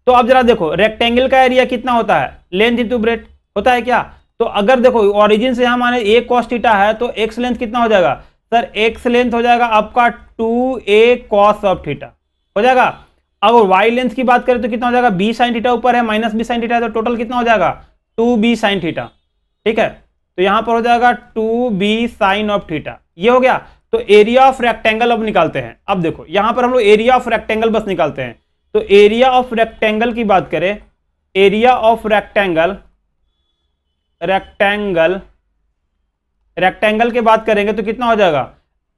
तो अब जरा देखो रेक्टेंगल का एरिया कितना होता है, लेंथ इंटू ब्रेथ होता है क्या। तो अगर देखो ओरिजिन से यहां माने a cos थीटा है, तो x लेंथ कितना हो जाएगा सर, x लेंथ हो जाएगा आपका 2a cos ऑफ थीटा हो जाएगा। अगर वाई लेंथ की बात करें तो कितना हो जाएगा, बी साइन थीटा ऊपर है माइनस बी साइन थीटा है, तो टोटल कितना हो जाएगा 2b साइन थीटा। ठीक है, तो यहां पर हो जाएगा 2b साइन ऑफ थीटा, ये हो गया। तो एरिया ऑफ रेक्टेंगल अब निकालते हैं। अब देखो यहां पर हम लोग एरिया ऑफ रेक्टेंगल बस निकालते हैं। तो एरिया ऑफ रेक्टेंगल की बात करें, एरिया ऑफ रेक्टेंगल रेक्टेंगल की बात करेंगे तो कितना हो जाएगा,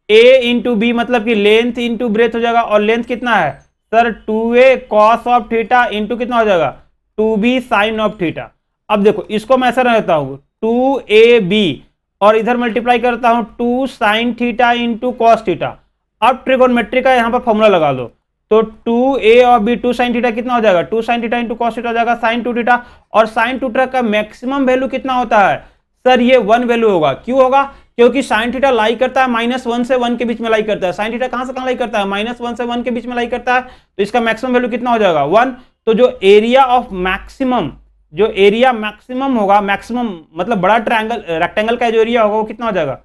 a इंटू बी, मतलब कि लेंथ इंटू ब्रेथ हो जाएगा। और लेंथ कितना है sir, 2a cos of theta into कितना हो जाएगा 2b साइन ऑफ थीटा। अब देखो इसको मैं ऐसा रहता हूं 2ab और इधर मल्टीप्लाई करता हूं 2 sine theta into cos theta. अब ट्रिगोनोमेट्री का यहां पर फॉर्मूला लगा दो, तो 2a और b 2 साइन थीटा कितना हो जाएगा 2 sine theta into cos theta हो जाएगा साइन 2 थीटा। और साइन 2 थीटा का मैक्सिमम वैल्यू कितना होता है सर, ये 1 वैल्यू होगा। क्यों होगा, क्योंकि साइन थीटा लाई करता है -1 से 1 के बीच में लाई करता है। साइन थीटा कहां से कहां लाई करता है, -1 से 1 के बीच में लाई करता है, तो इसका मैक्सिमम वैल्यू कितना हो जाएगा 1। तो जो एरिया ऑफ मैक्सिमम, जो एरिया मैक्सिमम होगा, मैक्सिमम मतलब बड़ा ट्रायंगल रेक्टेंगल का जो एरिया होगा वो कितना हो जाएगा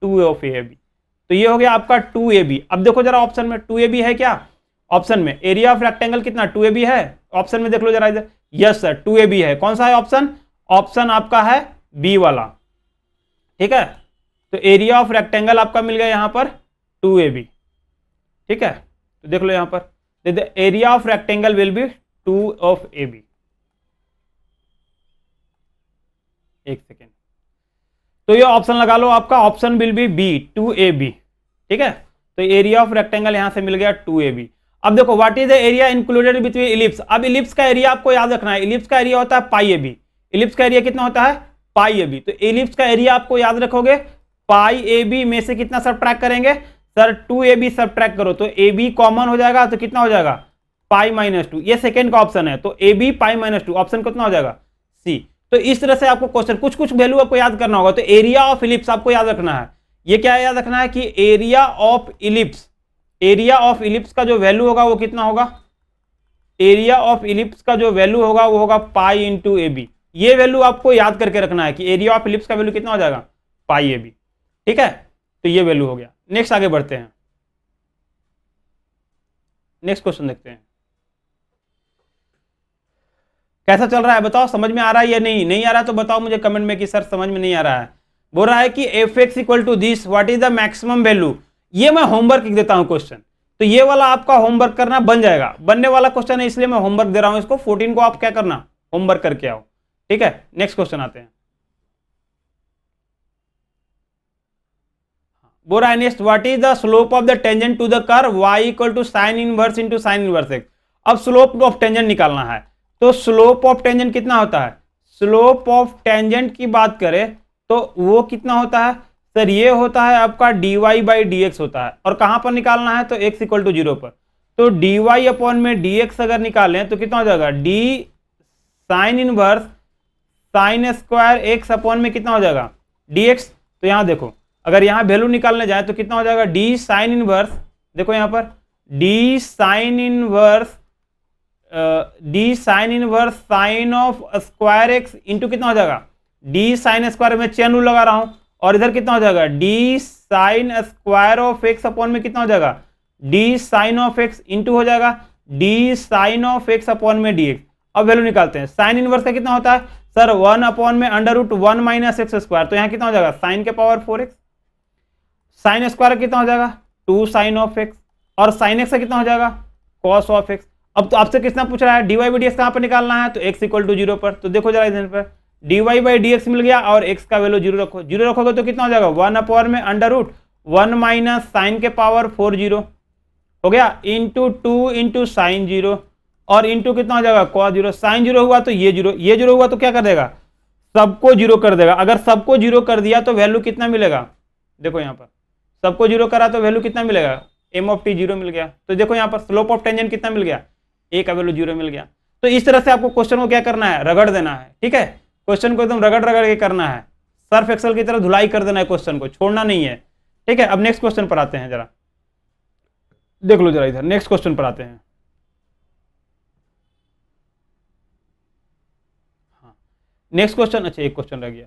2 ऑफ ए बी। तो ये हो गया आपका 2ab। अब देखो जरा ऑप्शन में 2ab है क्या, ऑप्शन में एरिया ऑफ रेक्टेंगल कितना 2ab है, ऑप्शन में देख लो जरा इधर, यस सर 2ab है। कौन सा है ऑप्शन, ऑप्शन आपका है बी वाला। ठीक है, तो एरिया ऑफ रेक्टेंगल आपका मिल गया यहां पर 2ab। ठीक है, तो देख लो यहां पर area of rectangle will be 2 of ab। एक सेकेंड, तो ये ऑप्शन लगा लो, आपका option will be B 2ab। ठीक है, तो एरिया ऑफ रेक्टेंगल यहां से मिल गया 2ab। अब देखो what is the area included between ellipse. अब इलिप्स का एरिया आपको याद रखना है, इलिप्स का एरिया होता है पाई ab। इलिप्स का एरिया कितना होता है पाई ab। तो इलिप्स का एरिया आपको याद रखोगे, पाई ab में से कितना सब्ट्रैक्ट करेंगे सर 2ab सब्ट्रैक्ट करो, तो ab कॉमन हो जाएगा, तो कितना हो जाएगा पाई -2। ये सेकेंड का ऑप्शन है, तो ab पाई -2, ऑप्शन कितना हो जाएगा सी। तो इस तरह से आपको क्वेश्चन कुछ वैल्यू आपको याद करना होगा। तो एरिया ऑफ इलिप्स आपको याद रखना है, ये क्या याद रखना है कि area of ellipse, area of ellipse का जो वैल्यू होगा वो कितना होगा, एरिया ऑफ इलिप्स का जो वैल्यू होगा वो होगा पाई इंटू ए बी। ये वैल्यू आपको याद करके रखना है कि एरिया ऑफ इलिप्स का वैल्यू कितना हो जाएगा पाई ए बी। ठीक है, तो ये वैल्यू हो गया। नेक्स्ट आगे बढ़ते हैं, नेक्स्ट क्वेश्चन देखते हैं कैसा चल रहा है, बताओ समझ में आ रहा है या नहीं, नहीं आ रहा तो बताओ मुझे कमेंट में कि सर समझ में नहीं आ रहा है। बोल रहा है कि f x equal to this what is the maximum value. ये मैं होमवर्क लिख देता हूं क्वेश्चन, तो ये वाला आपका होमवर्क करना बन जाएगा, बनने वाला क्वेश्चन है इसलिए मैं होमवर्क दे रहा हूं इसको। 14 को आप क्या करना होमवर्क करके आओ। ठीक है, नेक्स्ट क्वेश्चन आते हैं। बोल रहा है next what is the slope of the tangent to the curve y equal to sine inverse into sine inverse x. अब स्लोप ऑफ टेंजेंट निकालना है, तो स्लोप ऑफ टेंजेंट कितना होता है, स्लोप ऑफ टेंजेंट की बात करें तो वो कितना होता है सर, ये होता है आपका dy बाई डी एक्स होता है। और कहां पर निकालना है तो x इक्वल टू 0 पर, तो dy अपॉन में dx अगर निकालें तो कितना हो जाएगा d sine inverse sine square x upon में कितना हो जाएगा dx। तो यहां देखो अगर यहां वैल्यू निकालने जाए तो कितना हो जाएगा d साइन इनवर्स, देखो यहां पर d sine inverse sine of square x into कितना हो जाएगा d साइन स्क्वायर में चेन रूल लगा रहा हूं, और इधर कितना हो जाएगा d sine square of x upon में कितना हो जाएगा d sine of x into हो जाएगा d sine of x upon में dx। अब वैल्यू निकालते हैं, साइन इनवर्स का कितना होता है सर 1 अपॉन में under root 1 minus x square, तो यहाँ कितना हो जाएगा साइन के पावर 4x। साइन स्क्वायर कितना हो जाएगा 2 साइन ऑफ एक्स, और साइन एक्स का कितना हो जाएगा कॉस ऑफ एक्स। अब तो आपसे कितना पूछ रहा है dy बाई डी एक्स कहाँ पर निकालना है, तो x इक्वल टू 0 पर, तो देखो जरा इधर पर dy बाई डी एक्स मिल गया और x का वैल्यू 0 रखो, 0 रखोगे तो कितना हो जाएगा 1 अपॉन में अंडर रूट 1 माइनस साइन के पावर 4 0 हो गया इंटू 2 इंटू साइन 0, और इंटू कितना हो जाएगा कॉस 0। साइन 0 हुआ तो ये 0, ये 0 हुआ तो क्या कर देगा सबको 0 कर देगा। अगर सबको 0 कर दिया तो वैल्यू कितना मिलेगा, देखो यहाँ पर सबको 0 करा तो वैल्यू कितना मिलेगा m ऑफ t 0 मिल गया। तो देखो यहाँ पर स्लोप ऑफ टेंजेंट कितना मिल गया, a का वैल्यू 0 मिल गया। तो इस तरह से आपको क्वेश्चन को क्या करना है रगड़ देना है। ठीक है, क्वेश्चन को एकदम रगड़ रगड़ के करना है, सर्फ एक्सेल की तरह धुलाई कर देना है, क्वेश्चन को छोड़ना नहीं है। ठीक है, अब नेक्स्ट क्वेश्चन पर आते हैं, जरा देख लो जरा इधर नेक्स्ट क्वेश्चन पर आते हैं। हाँ नेक्स्ट क्वेश्चन, अच्छा एक क्वेश्चन रह गया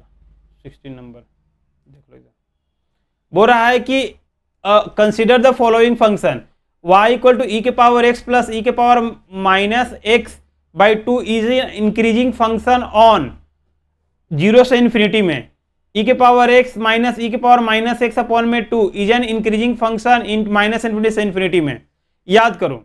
16 नंबर, देख लो इधर। बोल रहा है कि consider the following function y equal to e के पावर x प्लस ई के power minus x by 2 is increasing function on 0 से इन्फिनिटी में, e के पावर x माइनस ई के पावर माइनस एक्स अपॉन में 2 is an increasing function in minus infinity से infinity में। याद करो,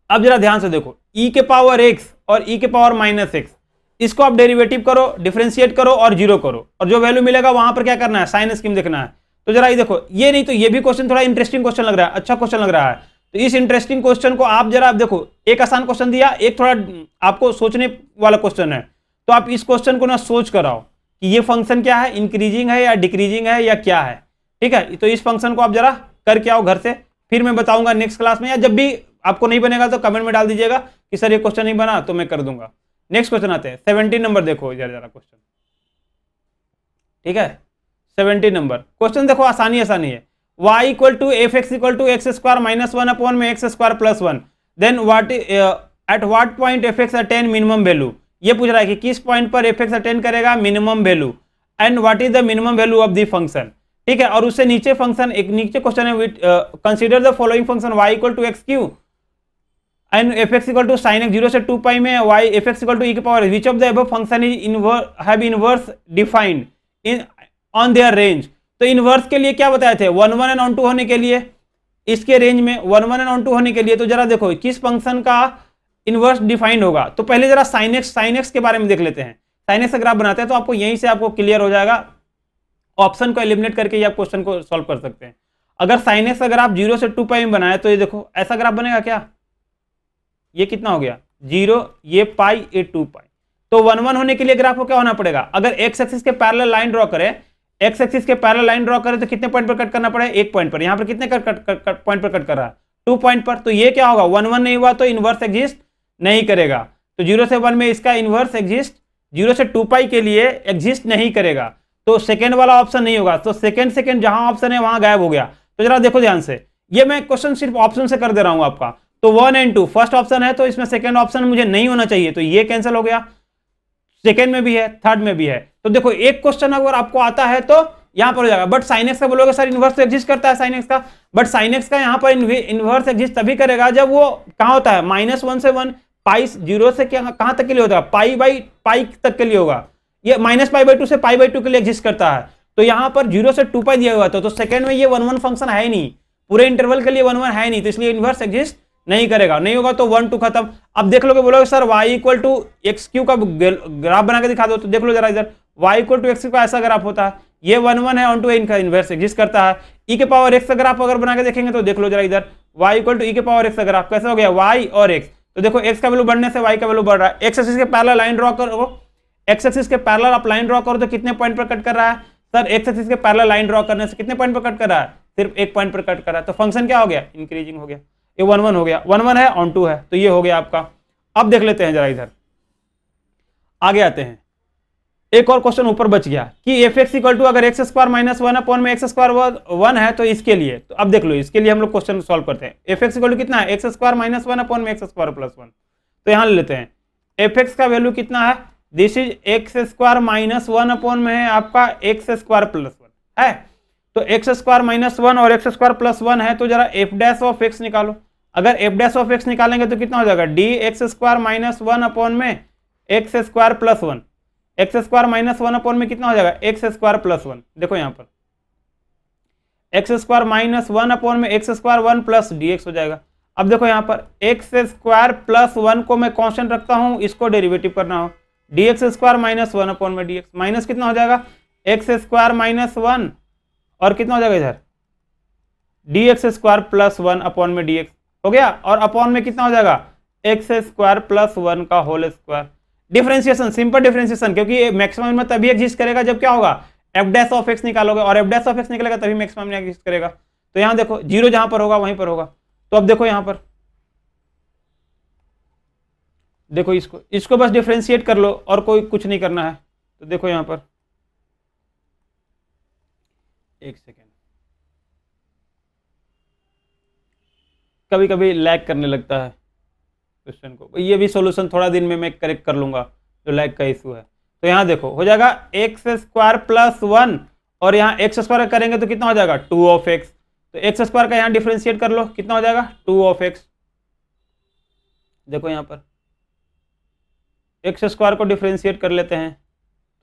अब जरा ध्यान से देखो, e के पावर x और e के पावर माइनस एक्स, इसको आप डेरिवेटिव करो, डिफरेंशिएट करो और जीरो करो, और जो वैल्यू मिलेगा वहां पर क्या करना है, साइन स्कीम देखना है। तो जरा ये देखो, ये नहीं तो ये भी क्वेश्चन थोड़ा इंटरेस्टिंग क्वेश्चन लग रहा है, अच्छा क्वेश्चन लग रहा है। तो इस इंटरेस्टिंग क्वेश्चन को आप जरा देखो, एक आसान क्वेश्चन दिया, एक थोड़ा आपको सोचने वाला क्वेश्चन है, तो आप इस क्वेश्चन को ना सोच कर आओ कि ये फंक्शन क्या है, इंक्रीजिंग है या डिक्रीजिंग है या क्या है। ठीक है, तो इस फंक्शन को आप जरा करके आओ घर से, फिर मैं बताऊंगा नेक्स्ट क्लास में, या जब भी आपको नहीं बनेगा तो कमेंट में डाल दीजिएगा कि सर ये क्वेश्चन नहीं बना, तो मैं कर दूंगा। नेक्स्ट क्वेश्चन आते हैं, 17 नंबर देखो जरा क्वेश्चन। ठीक है, 17 नंबर क्वेश्चन देखो, आसानी है। y equal to f x equal to x square minus 1 upon में x square plus 1, then what at what point f x attain minimum value. ये पूछ रहा है कि किस पॉइंट पर एफ एक्स अटेन करेगा minimum value, and what is the minimum value of the function. ठीक है, और उससे नीचे फंक्शन, एक नीचे क्वेश्चन है, consider the following function y equal to x cube and f x equal to sine x 0 से 2 पाई में y f x equal to e के power which of the above function is have inverse defined in on their range. तो inverse के लिए क्या बताए थे, 1 1 and on 2 होने के लिए, इसके रेंज में 1 1 एंड ऑन 2 होने के लिए। तो जरा देखो किस फंक्शन का इनवर्स डिफाइंड होगा। तो पहले जरा साइन एक्स के बारे में देख लेते हैं। साइन एक्स का ग्राफ बनाते हैं तो आपको यहीं से आपको क्लियर हो जाएगा, ऑप्शन को एलिमिनेट करके आप क्वेश्चन को सॉल्व कर सकते हैं। अगर साइन एक्स अगर आप 0 से 2 पाई में बनाए तो ये देखो ऐसा ग्राफ बनेगा क्या, ये कितना हो गया 0, ये पाई, ये 2 पाई। तो 1 1 होने के लिए ग्राफ को क्या होना पड़ेगा, अगर एक्स एक्सिस के पैरेलल लाइन ड्रॉ करें, एक्स एक्सिस के पैरेलल लाइन ड्रॉ करें तो कितने पॉइंट पर कट करना पड़ेगा, एक पॉइंट पर। यहां पर कितने पॉइंट पर कट कर रहा है, 2 पॉइंट पर। तो ये क्या होगा, 1 1 नहीं हुआ तो इनवर्स एग्जिस्ट नहीं करेगा। तो 0 से 1 में इसका इनवर्स एग्जिस्ट 0 से 2 पाई के लिए एग्जिस्ट नहीं करेगा, तो सेकंड वाला ऑप्शन नहीं होगा। तो सेकंड जहां ऑप्शन है वहां गायब हो गया। तो जरा देखो ध्यान से, ये मैं क्वेश्चन सिर्फ ऑप्शन से कर दे रहा हूं आपका। तो 1 एंड 2 फर्स्ट ऑप्शन है, तो इसमें सेकंड ऑप्शन मुझे नहीं होना चाहिए, तो ये कैंसिल हो गया। सेकंड में भी है, थर्ड में भी है। तो देखो एक क्वेश्चन अगर आपको आता है तो यहां पर हो जाएगा। बट साइन एक्स का बोलोगे सर इनवर्स तो एग्जिस्ट करता है साइन एक्स का, बट साइन एक्स का यहां पर इनवर्स एग्जिस्ट तभी करेगा जब वो कहां होता है, -1 से 1 पाई 0 से कहां तक के लिए होता है, पाई तक के लिए होगा। ये -π/2 से π/2 के लिए एग्जिस्ट करता है। तो यहां पर 0 से 2 पाई दिया हुआ था, तो सेकंड में ये 1 1 फंक्शन है ही नहीं, पूरे इंटरवल के लिए 1 1 है नहीं, तो इसलिए इनवर्स एग्जिस्ट नहीं करेगा। नहीं होगा तो 1 2 खत्म। अब देख लोगे, बोलोगे sir y equal to x cube का ग्राफ बना के दिखा दो। तो देख लो जरा इधर, y इक्वल टू एक्स का ऐसा ग्राफ होता है, ये 1 1 है, ऑन टू इनका इनवर्स एग्जिस्ट करता है। e के पावर x का ग्राफ अगर बना के देखेंगे तो देख लो जरा इधर, y इक्वल टू e के पावर x का ग्राफ कैसा हो गया, y और x। तो देखो x का वैल्यू बढ़ने से y का वैल्यू बढ़ रहा है। x एक्सिस के पैरेलल लाइन ड्रॉ करो, x एक्सिस के पैरेलल आप लाइन ड्रॉ करो तो कितने पॉइंट पर कट कर रहा है सर, x एक्सिस के पैरेलल लाइन ड्रॉ करने से कितने पॉइंट पर कट कर रहा है, सिर्फ एक पॉइंट पर कट कर रहा है। तो फंक्शन क्या हो गया, इंक्रीजिंग हो गया। ये 1 1 हो गया, 1 1 है, ऑन 2 है, तो ये हो गया आपका। अब देख लेते हैं जरा इधर, आगे आते हैं। एक और क्वेश्चन ऊपर बच गया कि एफ एक्स इक्वल टू अगर एक्स स्क्वायर माइनस 1 अपॉन में एक्स स्क्वायर 1 है, तो इसके लिए, तो अब देख लो इसके लिए हम लोग क्वेश्चन सॉल्व करते हैं। एफ एक्स इक्वल टू कितना है, एक्स स्क्वायर माइनस 1 अपॉन में एक्स स्क्वायर प्लस 1। तो यहां ले लेते हैं, एफ एक्स का वैल्यू कितना है, this is x square minus 1 upon में है आपका एक्स स्क्वायर प्लस 1 है। तो एक्स स्क्वायर माइनस 1 और एक्स स्क्वायर प्लस 1 है, तो जरा एफ डैश ऑफ एक्स निकालो। अगर एफ डैश ऑफ एक्स निकालेंगे तो कितना हो जाएगा, d x square minus 1 upon में x square plus 1। X square minus 1 upon में कितना हो जाएगा, एक्स स्क्वायर प्लस 1। देखो यहाँ पर एक्स स्क्वायर माइनस 1 अपॉन में x square 1 plus D x हो जाएगा। अब देखो यहाँ पर एक्स स्क्वायर प्लस 1 को मैं कांस्टेंट रखता हूँ, इसको डेरिवेटिव करना हो, D x square minus 1 upon में डी एक्स, माइनस कितना हो जाएगा, एक्स स्क्वायर माइनस 1 और कितना हो जाएगा इधर, D x square plus 1 upon में डी एक्स हो गया, और अपॉन में कितना हो जाएगा, एक्स स्क्वायर प्लस 1 का whole square. Differentiation, simple differentiation, क्योंकि मैक्सिमम में तभी एग्जिस्ट करेगा जब क्या होगा, एफ डैश ऑफ एक्स निकालोगे, और एफ डैश ऑफ एक्स निकलेगा तभी मैक्सिमम में एग्जिस्ट करेगा। तो यहाँ देखो जीरो जहां पर होगा वहीं पर होगा। तो अब देखो यहाँ पर देखो, इसको बस डिफरेंशिएट कर लो और कोई कुछ नहीं करना है। तो देखो यहाँ पर एक सेकेंड, कभी कभी लैग करने लगता है क्वेश्चन को, ये भी सॉल्यूशन थोड़ा दिन में मैं करेक्ट कर लूंगा जो लैग का इशू है। तो यहाँ देखो हो जाएगा एक्स स्क्वायर प्लस 1 और यहाँ एक्स स्क्वायर करेंगे तो कितना हो जाएगा 2 ऑफ एक्स। तो एक्स स्क्वायर का यहाँ डिफ्रेंशिएट कर लो, कितना हो जाएगा 2 ऑफ एक्स। देखो यहाँ पर एक्स स्क्वायर को डिफ्रेंशिएट कर लेते हैं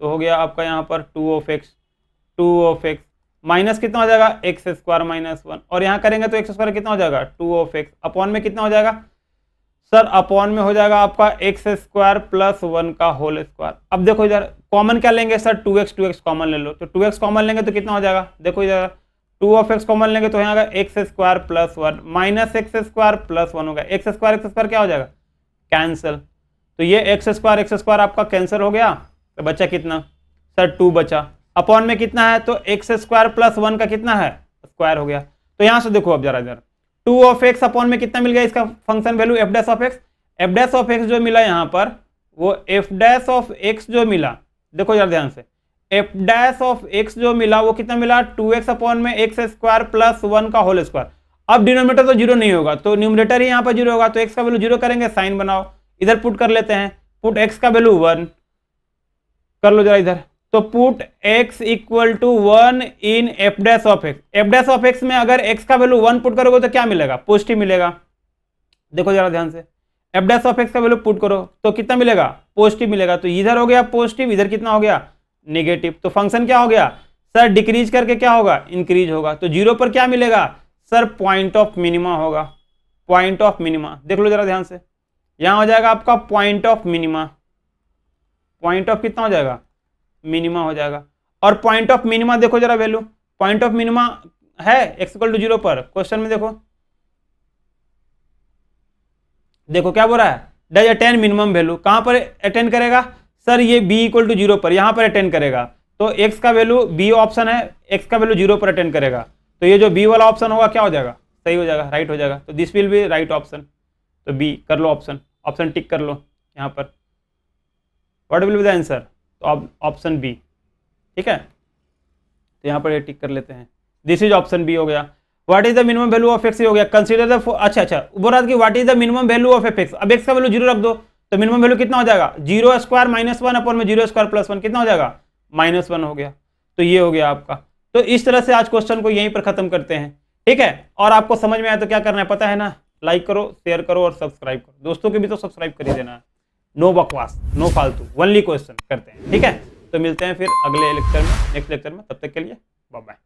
तो हो गया आपका यहाँ पर 2 ऑफ एक्स माइनस कितना हो जाएगा एक्स स्क्वायर माइनस 1, और यहाँ करेंगे तो एक्स स्क्वायर कितना हो जाएगा 2 ऑफ एक्स, अपॉन में कितना हो जाएगा सर, अपॉन में हो जाएगा आपका एक्स स्क्वायर प्लस 1 का होल स्क्वायर। अब देखो इधर कॉमन क्या लेंगे सर, 2x कॉमन ले लो, तो 2x कॉमन लेंगे तो कितना हो जाएगा, देखो इधर 2 ऑफ एक्स कॉमन लेंगे तो यहाँ आएगा x square plus 1 minus x square plus 1 होगा, एक्स स्क्वायर क्या हो जाएगा कैंसिल, तो ये एक्स स्क्वायर आपका कैंसिल हो गया, तो बचा कितना सर 2 बचा, अपॉन में कितना है तो एक्स स्क्वायर प्लस 1 का कितना है स्क्वायर हो गया। तो यहाँ से देखो अब जरा इधर 2 ऑफ एक्स अपॉन में कितना मिल गया, इसका function value F dash of x जो मिला यहाँ पर वो एफ डैश ऑफ एक्स जो मिला, देखो जरा ध्यान से, एफ डैश ऑफ एक्स जो मिला वो कितना मिला 2x अपॉन में एक्स स्क्वायर प्लस 1 का होल स्क्वायर। अब डिनोमिनेटर तो जीरो नहीं होगा तो न्यूमरेटर ही यहाँ पर जीरो होगा, तो x का वैल्यू जीरो करेंगे, साइन बनाओ, इधर पुट कर लेते हैं, पुट x का वैल्यू 1 कर लो जरा इधर, तो put x equal to 1 in f dash of x में अगर x का वैल्यू 1 पुट करोगे तो क्या मिलेगा पॉजिटिव मिलेगा। देखो जरा ध्यान से, एफ डैश ऑफ एक्स का वैल्यू पुट करो तो कितना मिलेगा पॉजिटिव मिलेगा, तो इधर हो गया पॉजिटिव, इधर कितना हो गया नेगेटिव, तो फंक्शन क्या हो गया सर डिक्रीज करके क्या होगा इंक्रीज होगा, तो जीरो पर क्या मिलेगा सर पॉइंट ऑफ मिनिमा होगा, पॉइंट ऑफ मिनिमा देख लो जरा ध्यान से, यहां हो जाएगा आपका point of minima, point of कितना हो जाएगा मिनिमा हो जाएगा, और पॉइंट ऑफ मिनिमा देखो जरा वैल्यू, पॉइंट ऑफ मिनिमा है एक्स इक्वल टू 0 पर, क्वेश्चन में देखो क्या बोल रहा है, डज अटेन मिनिमम वैल्यू, कहां पर अटेन करेगा सर ये b इक्वल टू 0 पर, यहां पर अटेन करेगा, तो x का वैल्यू b ऑप्शन है, x का वैल्यू 0 पर अटेन करेगा, तो ये जो b वाला ऑप्शन होगा क्या हो जाएगा सही हो जाएगा, राइट हो जाएगा, तो this will be right option, तो b कर लो, ऑप्शन टिक कर लो यहाँ पर, what will be the answer, तो ऑप्शन बी, ठीक है, तो यहाँ पर ये टिक कर लेते हैं, दिस इज ऑप्शन बी हो गया। What is the minimum value of x हो गया, कंसीडर द, अच्छा बोल रहा था कि what is the minimum value of x, अब एक्स का वैल्यू 0 रख दो तो मिनिमम वैल्यू कितना हो जाएगा 0 स्क्वायर माइनस 1 अपॉन में 0 स्क्वायर प्लस 1 कितना हो जाएगा -1 हो गया, तो ये हो गया आपका। तो इस तरह से आज क्वेश्चन को यहीं पर खत्म करते हैं, ठीक है, और आपको समझ में आया तो क्या करना है पता है ना, लाइक करो, शेयर करो और सब्सक्राइब करो, दोस्तों के भी तो सब्सक्राइब कर ही देना है, नो बकवास नो फालतू, ओनली क्वेश्चन करते हैं, ठीक है, तो मिलते हैं फिर अगले लेक्चर में, नेक्स्ट लेक्चर में, तब तक के लिए बाय बाय।